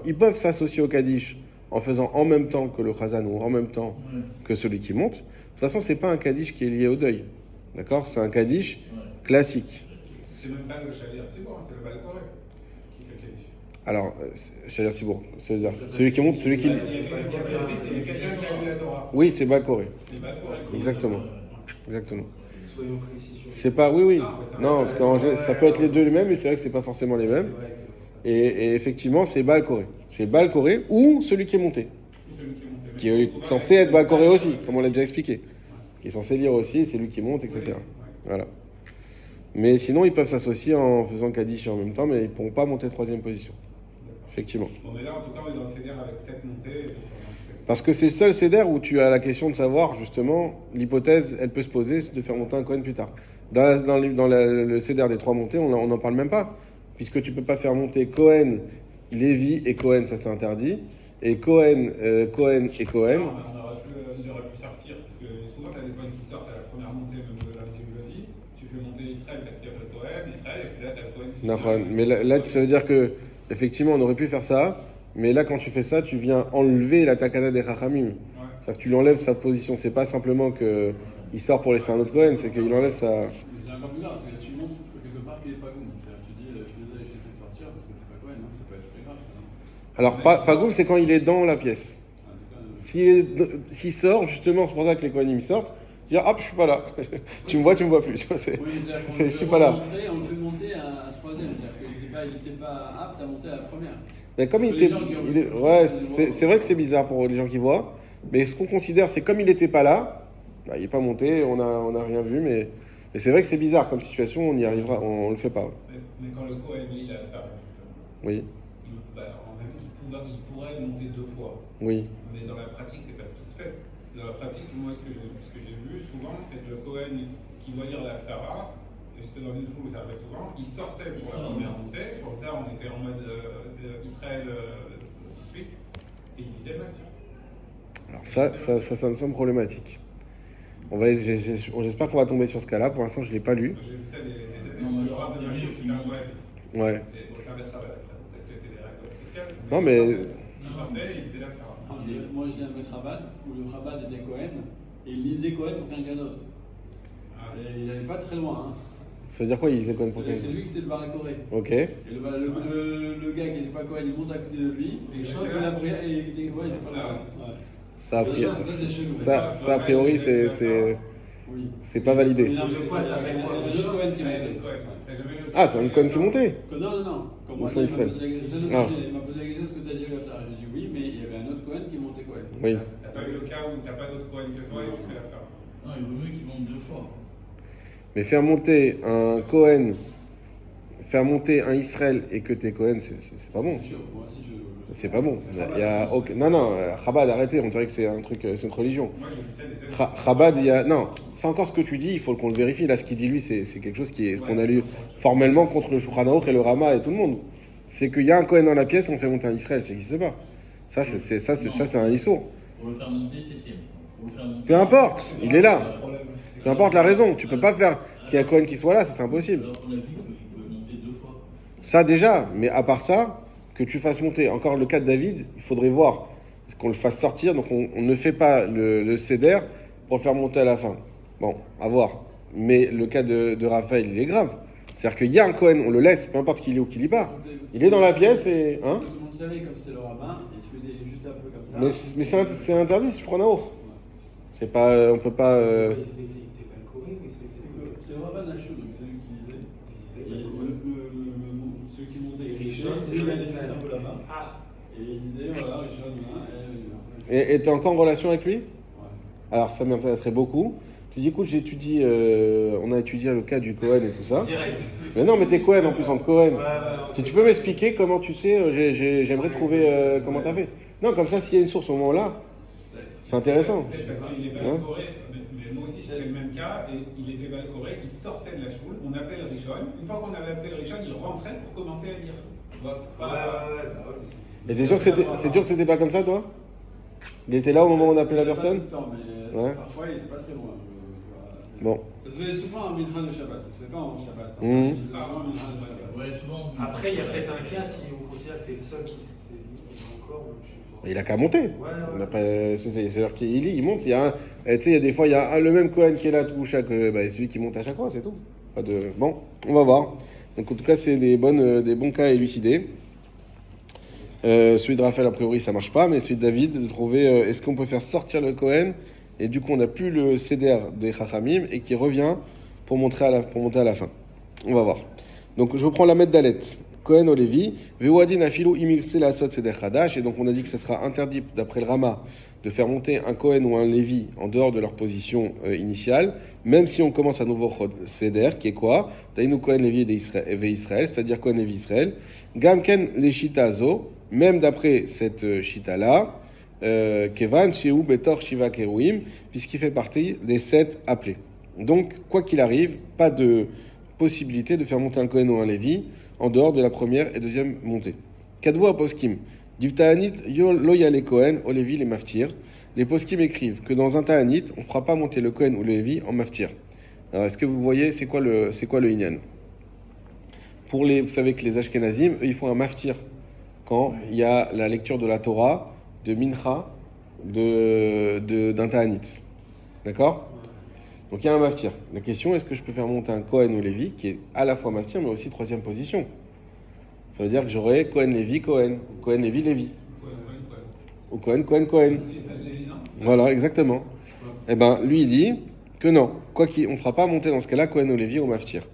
Ils peuvent s'associer au Kaddish en faisant en même temps que le Khazan ou en même temps Ouais. que celui qui monte. De toute façon, c'est pas un Kaddish qui est lié au deuil. D'accord? C'est un Kaddish Ouais. classique. C'est même pas le Shalir Tzibor, c'est le Balkoré qui fait le Kaddish. Alors, Shalir Tzibour, c'est-à-dire celui qui monte, celui qui. Il y a quelqu'un qui a lu la Torah. Oui, c'est Balkoré. C'est le Balkoré qui Exactement. Exactement. Soyons précis sur C'est pas. Oui, oui. Ah, ouais, ça Non, va. parce qu'en général, ça peut être les deux les mêmes, mais c'est vrai que c'est pas forcément les mêmes. C'est vrai, c'est vrai. Et effectivement, c'est Balkoré. C'est Balkoré ou celui qui est monté. Celui qui est monté. Qui est censé être Balkoré aussi, comme on l'a déjà expliqué. Qui est censé lire aussi, c'est lui qui monte, etc. Ouais. Voilà. Mais sinon, ils peuvent s'associer en faisant Kaddish en même temps, mais ils ne pourront pas monter 3e position. Effectivement. Bon, mais là, en tout cas, on est dans le CDR avec 7 montées. Parce que c'est le seul CEDER où tu as la question de savoir, justement, l'hypothèse, elle peut se poser de faire monter un Cohen plus tard. Dans le CEDER des 3 montées, on n'en parle même pas. Puisque tu ne peux pas faire monter Cohen, Lévi et Cohen, ça c'est interdit. Et Cohen et Cohen. Il aurait pu sortir, parce que souvent, tu as des Cohen qui sortent à la première montée, même de lundi ou jeudi. Tu fais monter Israël parce qu'il y a le Cohen, Israël, et puis là, tu as le Cohen qui Non, mais là, ça veut dire que, effectivement, on aurait pu faire ça. Mais là, quand tu fais ça, tu viens enlever la takana des Chachamim. C'est-à-dire que tu lui enlèves sa position. C'est pas simplement qu'il sort pour laisser un autre Cohen, c'est qu'il enlève sa. C'est encore plus grave, parce que tu montres quelque part qu'il est pas goum. C'est-à-dire que tu dis, je t'ai fait sortir parce que t'es pas Cohen, ça peut être très grave ça. Non Alors, Pagoum, c'est quand il est dans la pièce. Ah, c'est quand même- S'il sort, justement, c'est pour ça que les Kohanim sortent, dire hop, je suis pas là. Tu me vois plus. Tu vois, c'est- Oui, c'est-à-dire qu'on je le suis fait pas là. remonter, on le fait monter à 3e, c'est-à-dire qu'il n'était pas apte à monter à la première. Mais comme il Les était. gens qui ont- Ouais, c'est vrai que c'est bizarre pour les gens qui voient. Mais ce qu'on considère, c'est comme il n'était pas là, bah, il n'est pas monté, on a rien vu, mais c'est vrai que c'est bizarre comme situation, on y arrivera, on le fait pas. Ouais. Mais quand le Cohen lit la Torah, justement, Oui, on a vu qu'il pourrait monter 2 fois. oui. Mais dans la pratique, c'est pas ce qui se fait. Dans la pratique, moi, ce que j'ai vu souvent, c'est que le Cohen qui doit lire la Haftara, et j'étais dans une school où ça arrivait souvent, il sortait pour la première montée, pour ça on était en mode Israël tout de suite, et il disait Matthieu. Alors ça me semble problématique. J'espère qu'on va tomber sur ce cas-là. Pour l'instant, je l'ai pas lu. Moi, j'ai vu ça des années, Non, parce que mais le Rav de c'est Matthieu, mieux, c'était un Cohen. Ouais. Et au sein d'être Rav, peut-être que c'est des règles spéciales. Non, mais. Il sortait, il disait la Haftara. Moi, je viens avec Chabad, où le Chabad était Cohen, et il lisait Cohen pour quelqu'un d'autre. Ah, Et il n'allait pas très loin. Hein. Ça veut dire quoi, il disait Cohen pour C'est lui qui était le Barakoré. Ok. Et le gars qui n'était pas Cohen, il monte à côté de lui, Et il il chante était là. la prière, et il était ouais, il était pas Ah là. ouais. Ouais. Ça, c'est chelou. ça, a priori, Oui. c'est pas validé. Il y a un autre Cohen qui Ah, il y a montait. des Cohen. T'as jamais vu le Ah, c'est un Cohen qui montait. Non. Comme Ou moi, c'est il Israël. m'a posé la question, Ah. il m'a posé la question, est-ce que tu as dit le Haftara? J'ai dit oui, mais il y avait un autre Cohen qui montait Cohen. Oui. T'as pas eu le cas où t'as pas d'autre Cohen que toi et tu fais la Haftara. Non, il vaut mieux qu'il monte 2 fois. Mais faire monter un Cohen, faire monter un Israël et que t'es Cohen, c'est pas bon. C'est sûr, moi aussi je. C'est pas bon. Il y a aucun- Non, Chabad, arrêtez, on dirait que c'est un truc, c'est une religion. Moi, j'ai vu ça des fois. Chabad, il y a. Non, c'est encore ce que tu dis, il faut qu'on le vérifie. Là, ce qu'il dit, lui, c'est quelque chose qu'on a lu formellement contre le Shulchan Aruch et le Rama et tout le monde. C'est qu'il y a un Cohen dans la pièce, on fait monter un Israël, ça n'existe pas. Ça, c'est un issour. Pour le faire monter septième. Pour le faire monter... Peu importe, il est là. Peu importe la raison, tu peux pas faire qu'il y ait un Cohen qui soit là, ça c'est impossible. Alors qu'on a vu qu'il peut monter 2 fois. Ça déjà, mais à part ça, que tu fasses monter, encore le cas de David, il faudrait voir qu'on le fasse sortir, donc on ne fait pas le céder pour le faire monter à la fin. Bon, à voir. Mais le cas de Raphaël, il est grave. C'est-à-dire qu'il y a un Cohen, on le laisse, peu importe qu'il est ou qu'il y pas. Il est dans la pièce et... Hein, Tout le monde savait comme c'est le rabbin, il se faisait juste un peu comme ça. mais c'est interdit, je crois, Naour. C'est pas... On peut pas... Il était pas le Corée, mais C'est le rabbin de la chute, donc c'est lui qui disait. Et celui qui montait, il Richard, il c'est laissait Israël. un peu là-bas. Ah, Et il disait, voilà, Richard, Et t'es encore en relation avec lui? Ouais. Alors ça m'intéresserait beaucoup. Tu dis, écoute, on a étudié le cas du Cohen et tout ça. direct. Mais non, mais t'es Cohen en plus, entre Cohen. Ouais, Si tu peux m'expliquer comment tu sais, j'aimerais trouver comment t'as fait. Non, comme ça, s'il y a une source au moment-là, c'est intéressant. Peut-être parce qu'il est balcoré, mais moi aussi c'était le même cas, et il était balcoré, il sortait de la choule, on appelle Richon. Une fois qu'on avait appelé Richon, il rentrait pour commencer à lire. Tu vois, Et t'es sûr que c'était pas comme ça, toi? Il était là au moment où on appelait la personne? Pas tout le temps, mais Ouais. parfois il était pas très loin. Bon. Ça se faisait souvent en mincha de Shabbat, ça se fait pas en Shabbat. Mhm. Ça se faisait souvent en mincha de Shabbat. Ouais, souvent. Après, il y a peut-être un cas si on considère que c'est le seul qui s'est encore. Je sais pas. Il a qu'à monter. Ouais. C'est-à-dire il monte. Il y a tu sais, il y a des fois, il y a le même Cohen qui est là tout chaque. C'est celui qui monte à chaque fois, c'est tout. Pas de. Bon, on va voir. Donc en tout cas, c'est des bons cas à élucider. Celui de Raphaël, a priori, ça marche pas, mais celui de David, de trouver est-ce qu'on peut faire sortir le Cohen et du coup, on n'a plus le céder des Chachamim et qui revient pour monter à la fin. On va voir. Donc je reprends la Med Dalet. Cohen au Lévi, Vewadin Afilou Imirtse la Sot Seder Chadash, et donc on a dit que ce sera interdit d'après le Rama de faire monter un Cohen ou un Lévi en dehors de leur position initiale, même si on commence un nouveau Seder, qui est quoi? Taïnou Cohen Lévi et Israël, c'est-à-dire Cohen Lévi Israël. Gamken les Shitazo, même d'après cette Shita-là, Kevan Shehu Betor Shiva Keruim, puisqu'il fait partie des 7 appelés. Donc, quoi qu'il arrive, pas de possibilité de faire monter un Cohen ou un Lévi en dehors de la première et deuxième montée. Kadvo Aposkim, Divtaanit lo yale Cohen, o Lévi les Maftir. Les Poskim écrivent que dans un Ta'anit, on ne fera pas monter le Cohen ou le Lévi en Maftir. Alors, est-ce que vous voyez, c'est quoi le Inyan? Vous savez que les Ashkenazim, eux, ils font un Maftir quand il y a la lecture de la Torah, de Mincha, d'un Ta'anit. D'accord? Donc il y a un maftir. La question, est-ce que je peux faire monter un Cohen ou Lévi qui est à la fois maftir mais aussi troisième position? Ça veut dire que j'aurai Cohen Lévi, Cohen Lévi, Lévi. Ou Cohen. C'est pas de l'évident. Voilà, exactement. Eh ben, lui il dit que non, on ne fera pas monter dans ce cas-là Cohen ou Lévi au maftir.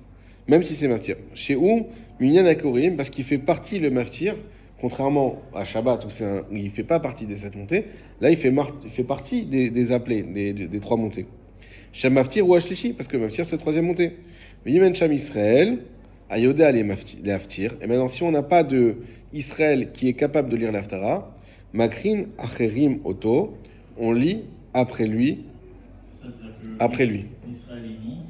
Même si c'est maftir. Chez où Minyan Akorim, parce qu'il fait partie le maftir, contrairement à Shabbat où il ne fait pas partie des 7 montées, là il fait partie des appelés, des 3 montées. Sham Maftir ou Ashlishi, parce que Maftir c'est la troisième montée. Vimen Sham Israël, Ayoda les Maftir. Et maintenant, si on n'a pas de Israël qui est capable de lire l'Aftara, Makrin Acherim Oto, on lit après lui. Ça, c'est-à-dire que Après lui. Israël, il monte.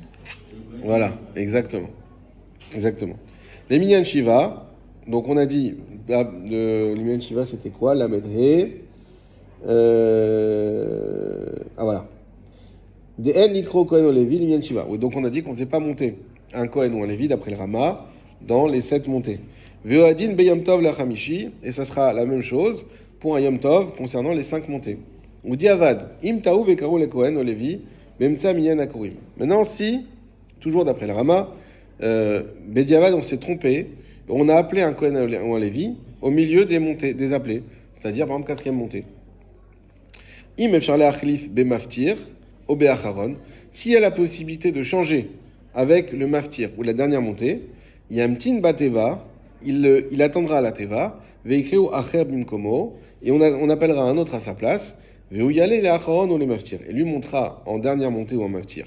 Et le Cohen, Voilà, exactement. Les Minyan Shiva, donc on a dit, les Minyan Shiva c'était quoi? La Medhe. Voilà. Des El Nikro Cohen ou Lévi, Minyan Shiva. Oui, donc on a dit qu'on ne faisait pas monter un Cohen ou un Lévi d'après le Rama dans les 7 montées. Veoadin Beyom Tov la Hamishi, et ça sera la même chose pour un Yom Tov concernant les 5 montées. Ou Diavad, Im Taou Vekaro le Cohen ou Lévi, Memtsa Minyan Akurim. Maintenant, si, toujours d'après le Rama, Bediavad on s'est trompé, on a appelé un Cohen ou un Lévi au milieu des montées, des appelés, c'est-à-dire par exemple 4e montée. Im Efsharle Achlif Bemaftir, Obéacharon, s'il y a la possibilité de changer avec le maftir ou la dernière montée, Yamtin Bateva, il attendra la Teva, Veikreu Acher Bimkomo, et on appellera un autre à sa place, Veuyale les Acharon ou les maftir, et lui montera en dernière montée ou en maftir.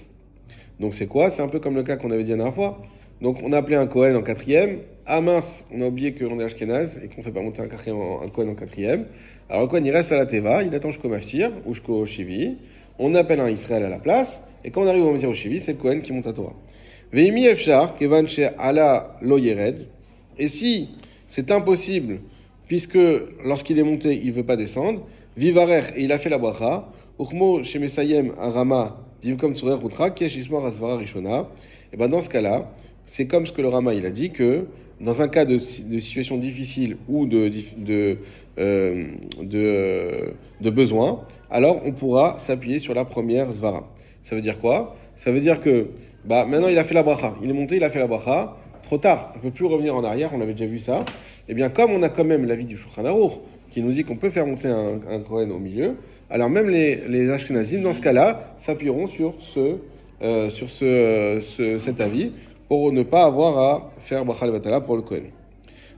Donc c'est quoi? C'est un peu comme le cas qu'on avait dit la dernière fois. Donc on a appelé un Cohen en 4e, ah mince, on a oublié qu'on est Ashkenaz et qu'on ne fait pas monter un Cohen en 4e. Alors le Cohen il reste à la Teva, il attend jusqu'au maftir ou jusqu'au Shivi. On appelle un Israël à la place, et quand on arrive au Maftir au Shivi, c'est le Cohen qui monte à Torah. Veimi Efshar, Kevan She Ala Lo Yered. Et si c'est impossible, puisque lorsqu'il est monté, il ne veut pas descendre, Vivarech, et il a fait la bracha. Uchmo shemesayem arama divkom tsurer rutra kesh ismor asvara rishona. Et ben dans ce cas-là, c'est comme ce que le Rama il a dit que dans un cas de situation difficile ou de besoin, alors on pourra s'appuyer sur la première svara. Ça veut dire quoi? Ça veut dire que maintenant il a fait la bracha, il est monté, il a fait la bracha. Trop tard, on ne peut plus revenir en arrière, on avait déjà vu ça. Eh bien, comme on a quand même l'avis du Shulchan Aruch qui nous dit qu'on peut faire monter un Kohen au milieu, alors même les Ashkenazim, dans ce cas-là, s'appuieront sur cet avis pour ne pas avoir à faire Bracha Levatala pour le Kohen.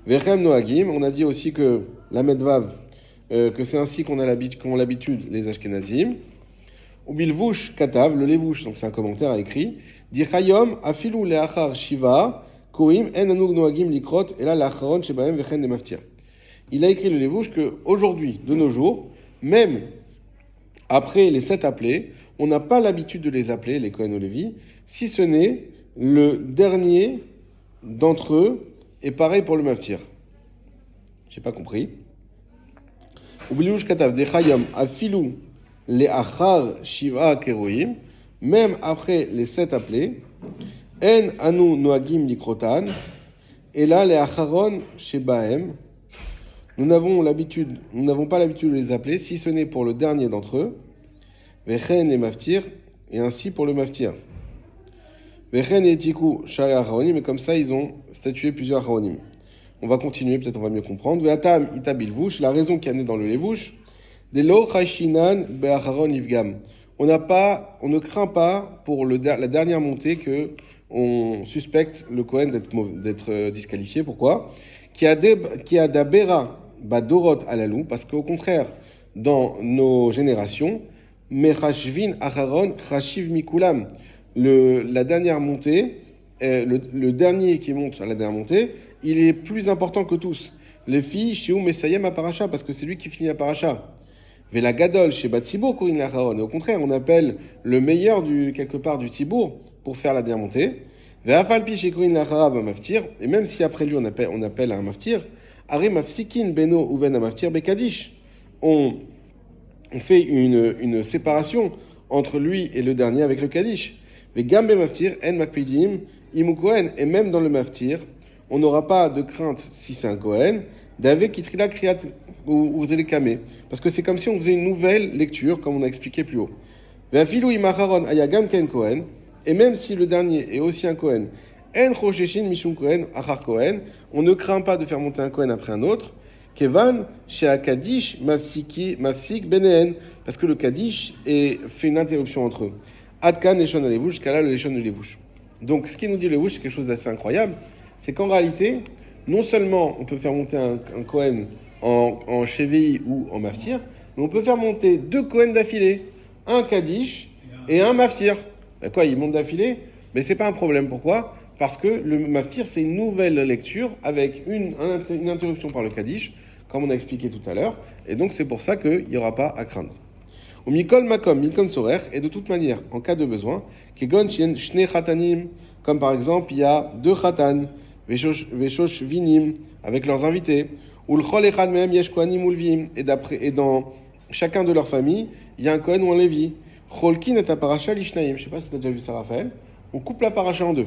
Vechem Noagim, on a dit aussi que la Medvav, que c'est ainsi qu'ont l'habitude les Ashkenazim. Ou Bilvush Katav, le Levush, donc c'est un commentaire à écrit, dit Chayom afilu leachar shiva koim en anug noagim likrot et là l'acharon shebaem vechen de maftir. Il a écrit le Levush que aujourd'hui, de nos jours, même après les 7 appelés, on n'a pas l'habitude de les appeler, les Kohen ou Lévi, si ce n'est le dernier d'entre eux, et pareil pour le maftir. J'ai pas compris. Ou Bilvush Katav de Chayom afilu les achar shiva keroim, même après les 7 appelés, en anu noagim likrotan, et là les acharon shebaem, nous n'avons pas l'habitude de les appeler, si ce n'est pour le dernier d'entre eux, vechen les maftir, et ainsi pour le maftir. Vechen et tiku shari acharonim, et comme ça ils ont statué plusieurs acharonim. On va continuer, peut-être on va mieux comprendre. Ve'atam itabilvush, la raison qui est amenée dans le levush, on ne craint pas pour la dernière montée que on suspecte le Kohen d'être disqualifié. Pourquoi? Qui a dabera badorot alalou, parce qu'au contraire, dans nos générations, mechashvin acharon chashiv mikulam, la dernière montée, le dernier qui monte à la dernière montée, il est plus important que tous. Les filles, shiu mesayem à paracha, parce que c'est lui qui finit à paracha. Vela gadol chez Batsibour Korin Lacharon. Au contraire, on appelle le meilleur quelque part du Tibour pour faire la dernière montée. Ve'afalpi chez Korin Lacharav maftir. Et même si après lui on appelle un maftir, Ari mafsikin beno uven a maftir bekadish. On fait une séparation entre lui et le dernier avec le kadish. Ve'gambe maftir en makpidim imu Kohen. Et même dans le maftir, on n'aura pas de crainte si c'est un Kohen. D'avec kitrila kriat ou télécamé, parce que c'est comme si on faisait une nouvelle lecture, comme on a expliqué plus haut. Ve'afilu imacharon ayagam ken Kohen, et même si le dernier est aussi un Kohen, en chosheshin mishum Kohen achar Kohen, on ne craint pas de faire monter un Kohen après un autre. Kevan shea kadish mafsik benehen, parce que le kadish fait une interruption entre eux. Adkan leshon alevush, jusqu'à là le leshon de levush. Donc ce qui nous dit le levush, c'est quelque chose d'assez incroyable, c'est qu'en réalité, non seulement on peut faire monter un Kohen en Chevi ou en Maftir, mais on peut faire monter 2 Kohen d'affilée, un Kaddish et un Maftir. Quoi, ils montent d'affilée? Mais c'est pas un problème. Pourquoi? Parce que le Maftir, c'est une nouvelle lecture avec une interruption par le Kaddish, comme on a expliqué tout à l'heure, et donc c'est pour ça qu'il n'y aura pas à craindre. Au Mikol Makom, Milkom Sorer, et de toute manière, en cas de besoin, Kegon Shne Chatanim, comme par exemple, il y a 2 Chatan, Veshosh Vinim, avec leurs invités, ou le Chol Echad Mehem Yesh Kohanim Ulvim, et dans chacun de leurs familles, il y a un Kohen ou un Lévi. Cholkin et Parasha Lishnaim, je ne sais pas si tu as déjà vu ça, Raphaël. On coupe la paracha en 2.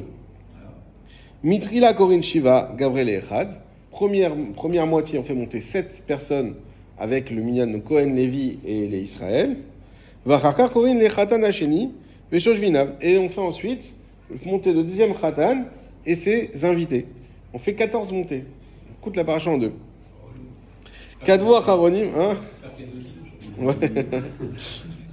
Mitrila Korin Shiva, Gabriel et Echad. Première moitié, on fait monter 7 personnes avec le minyan de Kohen, Lévi et les Israël. Vachakar Korin le Chatan Hasheni, Veshosh Vinav. Et on fait ensuite monter le deuxième Chatan et ses invités. On fait 14 montées. On coupe la paracha en 2. Kadvo Acharonim, hein?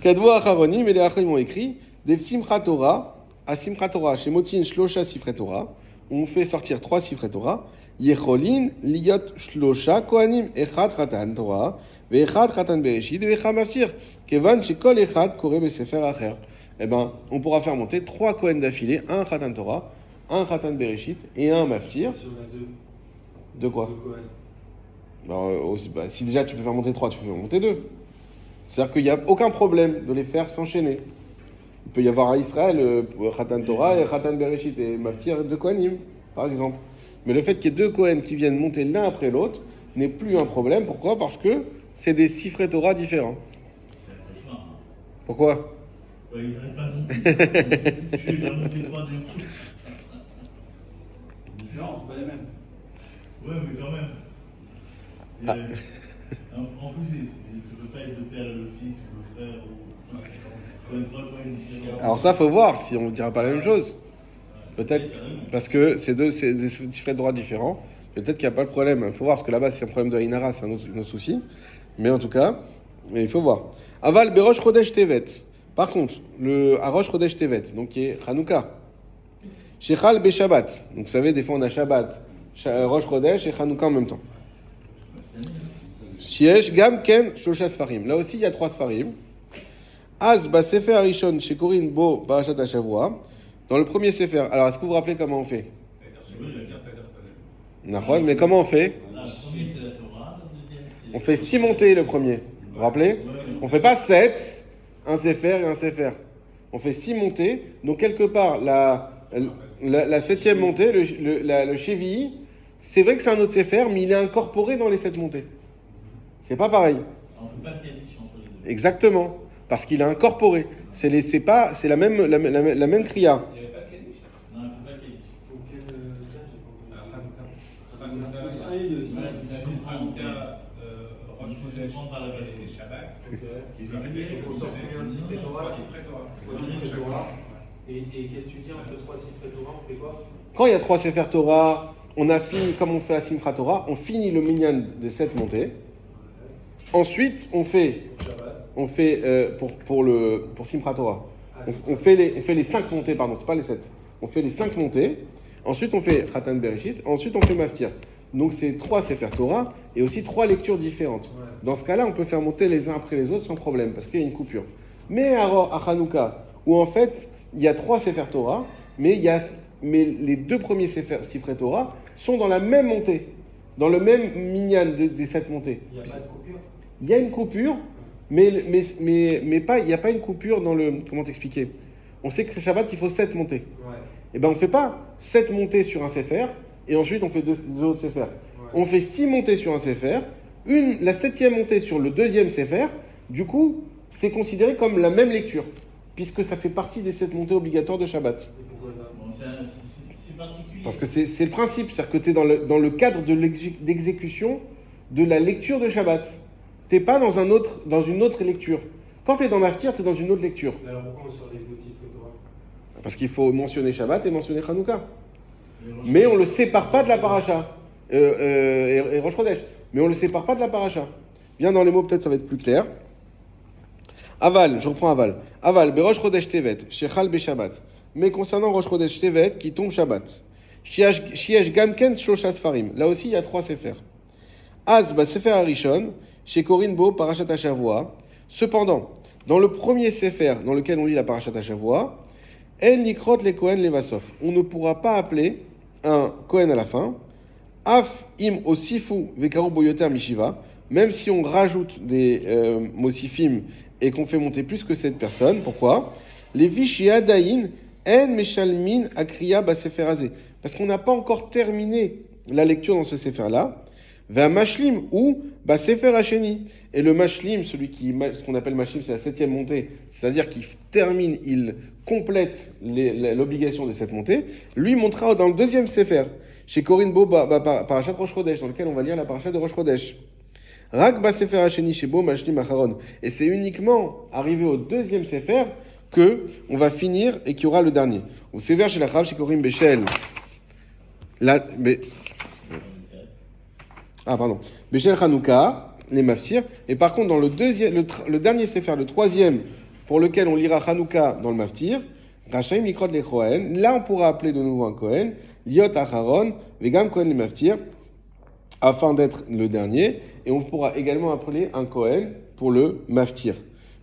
Kadvo Acharonim, et les Acharonim ont écrit Dev Simchat Torah, à Simchat Torah, chez Motin Shlosha Sifre Torah, on fait sortir 3 Sifre Torah, Yecholin, Liot Shlosha, Kohanim, Echad Chatan Torah, Ve'echad Chatan Bereshit, Ve'echad Mafsir, Kevan, Shekol Echad, Kore Besefer Acher. Eh ben, on pourra faire monter 3 Kohen d'affilée, un Chatan Torah, un Chatan Bereshit et un Mafsir. Si on a 2. De quoi? 2 Kohen. Si déjà tu peux faire monter 3, tu peux faire monter 2. C'est-à-dire qu'il n'y a aucun problème de les faire s'enchaîner. Il peut y avoir à Israël Khatan Torah et Khatan Bereshit et Maftir de Kohanim, par exemple. Mais le fait qu'il y ait 2 Kohen qui viennent monter l'un après l'autre n'est plus un problème. Pourquoi? Parce que c'est des Sifrei Torah différents. C'est un cauchemar. Hein. Pourquoi? Ouais, ils n'arrêtent pas de monter. Tu les as montés 3 d'un coup. C'est différent, c'est pas les mêmes. Ouais, mais quand même. Et, Ah. En plus, ça ne peut pas être le père et le fils ou le frère ou. Quand une différence. Alors ça, faut voir si on ne dira pas la même chose. Peut-être, parce que c'est des Sifrei Torah différents. Peut-être qu'il n'y a pas de problème. Il faut voir, parce que là-bas, c'est un problème de Inara, c'est un autre souci. Mais en tout cas, il faut voir. Aval Berosh Chodesh Tevet. Par contre, à Rosh Chodesh Tevet, donc qui est Hanouka. Shechal Be Shabbat. Donc vous savez, des fois on a Shabbat, Rosh Chodesh et Hanouka en même temps. Shiesh Gam Ken Shosha Sfarim. Là aussi, il y a 3 Sfarim. Az Ba Sefer Arishon Shekorin Bo Parashat HaShavua. Dans le premier Sefer. Alors, est-ce que vous vous rappelez comment on fait? Nachon, mais comment on fait? Là, le premier, c'est la Torah. Le deuxième, c'est. On fait 6 montées le premier. Vous vous rappelez? On fait pas 7, un Sefer et un Sefer. On fait 6 montées. Donc, quelque part, la 7e montée, le Shevi'i, c'est vrai que c'est un autre Sefer, mais il est incorporé dans les 7 montées. C'est pas pareil. On ne peut pas le qualifier entre les deux. Exactement. Parce qu'il est incorporé. C'est la même kriya. Il n'y avait pas de Kaddish. Non, il ne faut pas le qualifier. Pour quel cas, j'ai pas compris. Hanouka. Un et deux. Hanouka, Rosh Chodesh et Shabbat. Ok. Ils Donc on sort combien de Sifrei Torah? Trois Sifrei Torah. Et qu'est-ce que tu dis entre 3 Sifrei Torah, on fait quoi? Quand il y a 3 Sefer Torah, on a fini, comme on fait à Simchat Torah, on finit le minyan des 7 montées. Ensuite, on fait pour Simchat Torah, on fait les 5 montées, pardon, c'est pas les 7. On fait les 5 montées. Ensuite, on fait Khatan Bereshit. Ensuite, on fait Maftir. Donc, c'est 3 Sefer Torah et aussi 3 lectures différentes. Ouais. Dans ce cas-là, on peut faire monter les uns après les autres sans problème, parce qu'il y a une coupure. Mais à Hanouka, où en fait, il y a 3 Sefer Torah, mais les 2 premiers Sifrei Torah sont dans la même montée, dans le même minyan des 7 montées. Il n'y a pas de coupure? Il y a une coupure, mais pas, il n'y a pas une coupure dans le... Comment t'expliquer? On sait que c'est Shabbat qu'il faut 7 montées. Ouais. Et ben on ne fait pas 7 montées sur un Sefer, et ensuite on fait 2 autres Sefer. On fait 6 montées sur un Sefer, la 7e montée sur le 2e Sefer. Du coup, c'est considéré comme la même lecture, puisque ça fait partie des 7 montées obligatoires de Shabbat. Et pourquoi ça? Bon, c'est particulier. Parce que c'est le principe, c'est-à-dire que tu es dans le cadre d'exécution de la lecture de Shabbat. Tu n'es pas dans une autre lecture. Quand tu es dans Maftir, tu es dans une autre lecture. Mais alors pourquoi on sort les autres Sifrei Torah? Parce qu'il faut mentionner Shabbat et mentionner Hanouka. Mais on ne le sépare pas de la paracha. Et Rosh Chodesh. Mais on ne le sépare pas de la paracha. Bien dans les mots, peut-être ça va être plus clair. Aval, je reprends Aval. Aval, Berosh Chodesh Tevet, Shechal Be Shabbat. Mais concernant Rosh Chodesh Tevet, qui tombe Shabbat. Shiesh Gamken Shosha Sfarim. Là aussi, il y a 3 Sefer. Az Ba Sefer Arishon, chez Korin Bo, Parashat HaShavua. Cependant, dans le premier Sefer dans lequel on lit la Parashat HaShavua, El Nikrot le Kohen Levasof. On ne pourra pas appeler un Kohen à la fin. Af im osifu vekaru boyoter mishiva. Même si on rajoute des mosifim et qu'on fait monter plus que cette personne. Pourquoi? Les vishiadaïn en meshalmin akriya basefer azé. Parce qu'on n'a pas encore terminé la lecture dans ce Sefer-là. Vers Mashlim ou Sefer Hasheni. Et le Mashlim, ce qu'on appelle Mashlim, c'est la 7e montée, c'est-à-dire qu'il termine, il complète l'obligation de cette montée, lui montera dans le 2e Sefer, chez Korin Bo, Parashat Rosh Chodesh, dans lequel on va lire la Parashat de Rosh Chodesh. Rak Sefer Hasheni, chez Bo Mashlim Acharon. Et c'est uniquement arrivé au 2e Sefer que on va finir et qu'il y aura le dernier. Au Sefer chez la Chav, chez Korin Bechel. Bechel Hanouka, les Mafsir. Et par contre, dans le dernier Sefer, le 3e, pour lequel on lira Hanouka dans le Maftir, Rachaim Mikrot le Kohen, là on pourra appeler de nouveau un Kohen, Liot Acharon, Vegam Kohen le Maftir, afin d'être le dernier. Et on pourra également appeler un Kohen pour le Maftir.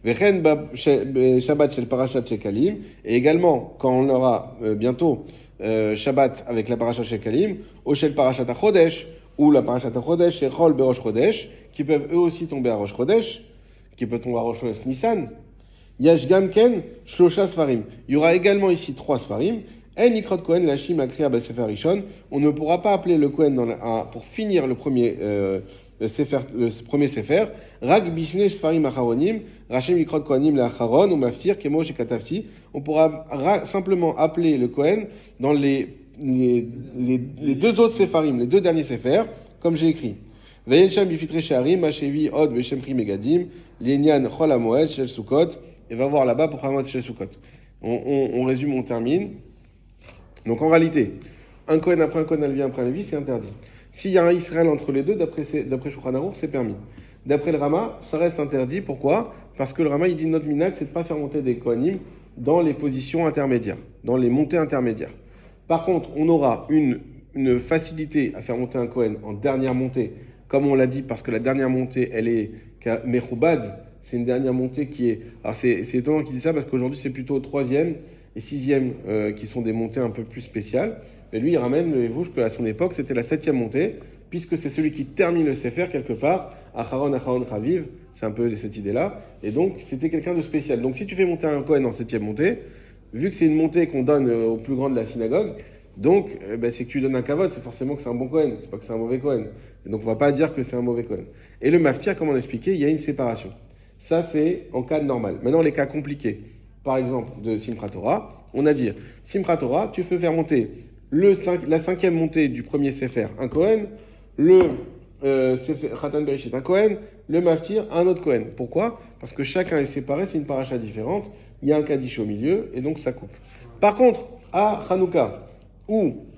Vechen Shabbat Shel Parashat Shekalim. Et également, quand on aura bientôt Shabbat avec la Parashat Shekalim, ou Shel Parashat HaChodesh, ou la Parashat HaChodesh, et Chol Berosh Chodesh, qui peuvent eux aussi tomber à Rosh Chodesh, qui peuvent tomber à Rosh Chodesh Nissan. Yash Gamken Shlosha Sfarim. Il y aura également ici 3 Sfarim. En Nikrot Kohen Lashim Akriya Sefer Rishon. On ne pourra pas appeler le Kohen pour finir le premier le premier Sefer, Rag Bishne Sfarim Acharonim, Rachem Ikrot Kohanim Le'acharon, ou Maftir, Kemo Shekatavsi. On pourra simplement appeler le Kohen dans les deux autres Sefarim, les deux derniers Sefer, comme j'ai écrit. Veyen Sham Bifitre Sheharim, Mashevi Od Beshem Pri Megadim, Lienyan Chol HaMoed Shel Sukkot, et va voir là-bas pour Chol HaMoed Shel Sukkot. On résume, on termine. Donc en réalité, un Kohen après un Kohen, un Lévi après un Lévi, c'est interdit. S'il y a un Israël entre les deux, d'après Shulchan Aruch, c'est permis. D'après le Rama, ça reste interdit. Pourquoi ? Parce que le Rama, il dit notre minhag, c'est de ne pas faire monter des Kohanim dans les positions intermédiaires, dans les montées intermédiaires. Par contre, on aura une facilité à faire monter un Kohen en dernière montée, comme on l'a dit, parce que la dernière montée, elle est Mechoubad, c'est une dernière montée qui est... Alors c'est étonnant qu'il dise ça, parce qu'aujourd'hui, c'est plutôt 3e et 6e qui sont des montées un peu plus spéciales. Mais lui, il ramène le Hévouche qu'à son époque, c'était la 7e montée, puisque c'est celui qui termine le Sefer quelque part, Acharon Chaviv, c'est un peu cette idée-là, et donc c'était quelqu'un de spécial. Donc si tu fais monter un Kohen en 7e montée, vu que c'est une montée qu'on donne au plus grand de la synagogue, donc c'est que tu lui donnes un kavod, c'est forcément que c'est un bon Kohen, c'est pas que c'est un mauvais Kohen. Et donc on va pas dire que c'est un mauvais Kohen. Et le maftir, comme on a expliqué, il y a une séparation. Ça c'est en cas normal. Maintenant les cas compliqués, par exemple de Simchat Torah, on a dit, Simchat Torah, tu peux faire monter la 5e montée du premier Sefer, un Kohen, le Sefer Khatan Bereshit, un Kohen, le Maftir, un autre Kohen. Pourquoi ? Parce que chacun est séparé, c'est une paracha différente, il y a un Kaddish au milieu, et donc ça coupe. Par contre, à Hanouka,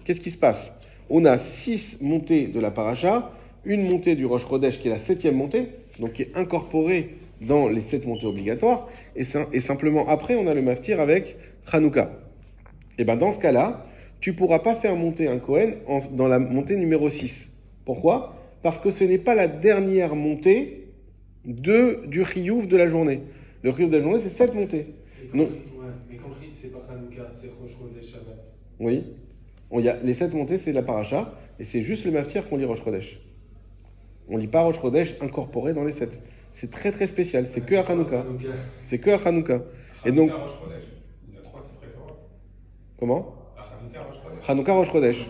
qu'est-ce qui se passe ? On a 6 montées de la paracha, une montée du Rosh Chodesh qui est la 7e montée, donc qui est incorporée dans les 7 montées obligatoires, et simplement après, on a le Maftir avec Hanouka. Et bien dans ce cas-là, tu ne pourras pas faire monter un Kohen dans la montée numéro 6. Pourquoi ? Parce que ce n'est pas la dernière montée du Chiyuv de la journée. Le Chiyuv de la journée, c'est 7 montées. Mais quand c'est pas Hanouka, c'est Rosh Chodesh Shabbat. Oui. Les 7 montées, c'est la paracha, et c'est juste le Maftir qu'on lit Rosh Chodesh. On ne lit pas Rosh Chodesh incorporé dans les 7. C'est très très spécial, c'est que à Hanouka. C'est que à Hanouka. Et donc... Rosh Chodesh. Il y a 3 Sefrei Torah. Comment ? Hanouka Rosh Chodesh. Hanouka Rosh Chodesh.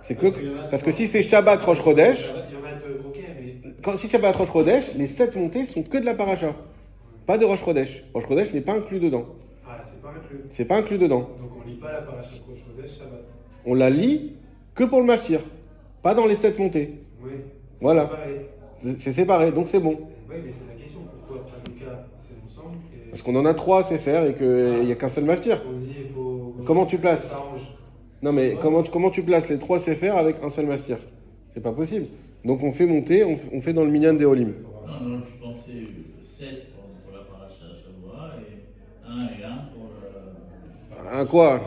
C'est que... Parce que si c'est Shabbat Rosh Chodesh, Il y en a deux, ok, mais. si Shabbat Rosh Chodesh, les 7 montées sont que de la paracha. Pas de Rosh Chodesh. Rosh Chodesh n'est pas inclus dedans. Ah, c'est pas inclus. C'est pas inclus dedans. Donc on lit pas la paracha Rosh Chodesh Shabbat. On la lit que pour le Maftir. Pas dans les 7 montées. Oui. Voilà. Séparé. C'est séparé, donc c'est bon. Oui, mais c'est la question. Pourquoi Hanouka, c'est ensemble et... Parce qu'on en a 3 à faire et qu'il n'y a qu'un seul Maftir. On se dit, il faut. Comment tu places ? Ça s'arrange. Non mais comment tu places les 3 Sefer avec un seul Maftir ? C'est pas possible. Donc on fait monter, on fait dans le minyan des Olim. Non, je pensais 7 pour la paracha Shavua et 1 pour le... Un quoi ?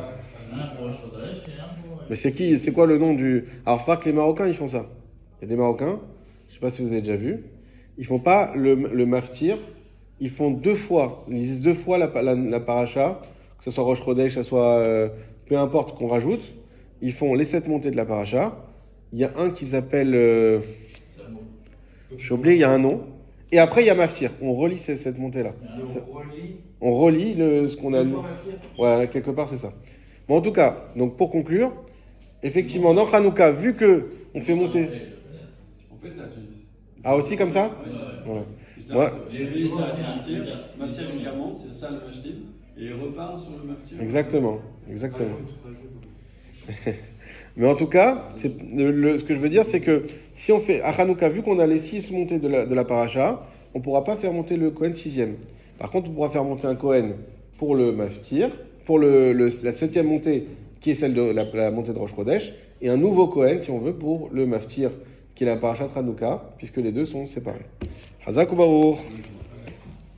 1 pour Rosh Chodesh et 1 pour... Mais c'est quoi le nom du... Alors c'est vrai que les Marocains ils font ça. Il y a des Marocains, je sais pas si vous avez déjà vu, ils font pas le Maftir, ils font 2 fois, ils lisent 2 fois la paracha, que ce soit Rosh Chodesh, que ce soit... peu importe qu'on rajoute, ils font les 7 montées de la paracha. Il y a un qu'ils appellent... j'ai oublié, il y a un nom. Et après, il y a Maftir. On relit ces 7 montées-là. On relit ce qu'on a lu. Ouais, quelque part, c'est ça. Bon, en tout cas, donc pour conclure, effectivement, dans Hanouka, vu que on fait monter... On fait ça, tu dis. Ah, aussi comme ça ? Ouais. Ouais. J'ai vu ça, Maftir uniquement, c'est ça le Mashtim, et il repart sur le Maftir. Exactement. Mais en tout cas, ce que je veux dire, c'est que si on fait à Hanouka, vu qu'on a les 6 montées de la paracha, on ne pourra pas faire monter le Kohen 6e. Par contre, on pourra faire monter un Kohen pour le Maftir, pour la 7e montée, qui est celle de la montée de Rosh Chodesh, et un nouveau Kohen, si on veut, pour le Maftir, qui est la paracha de Hanouka, puisque les deux sont séparés. Hazak ou Baruch.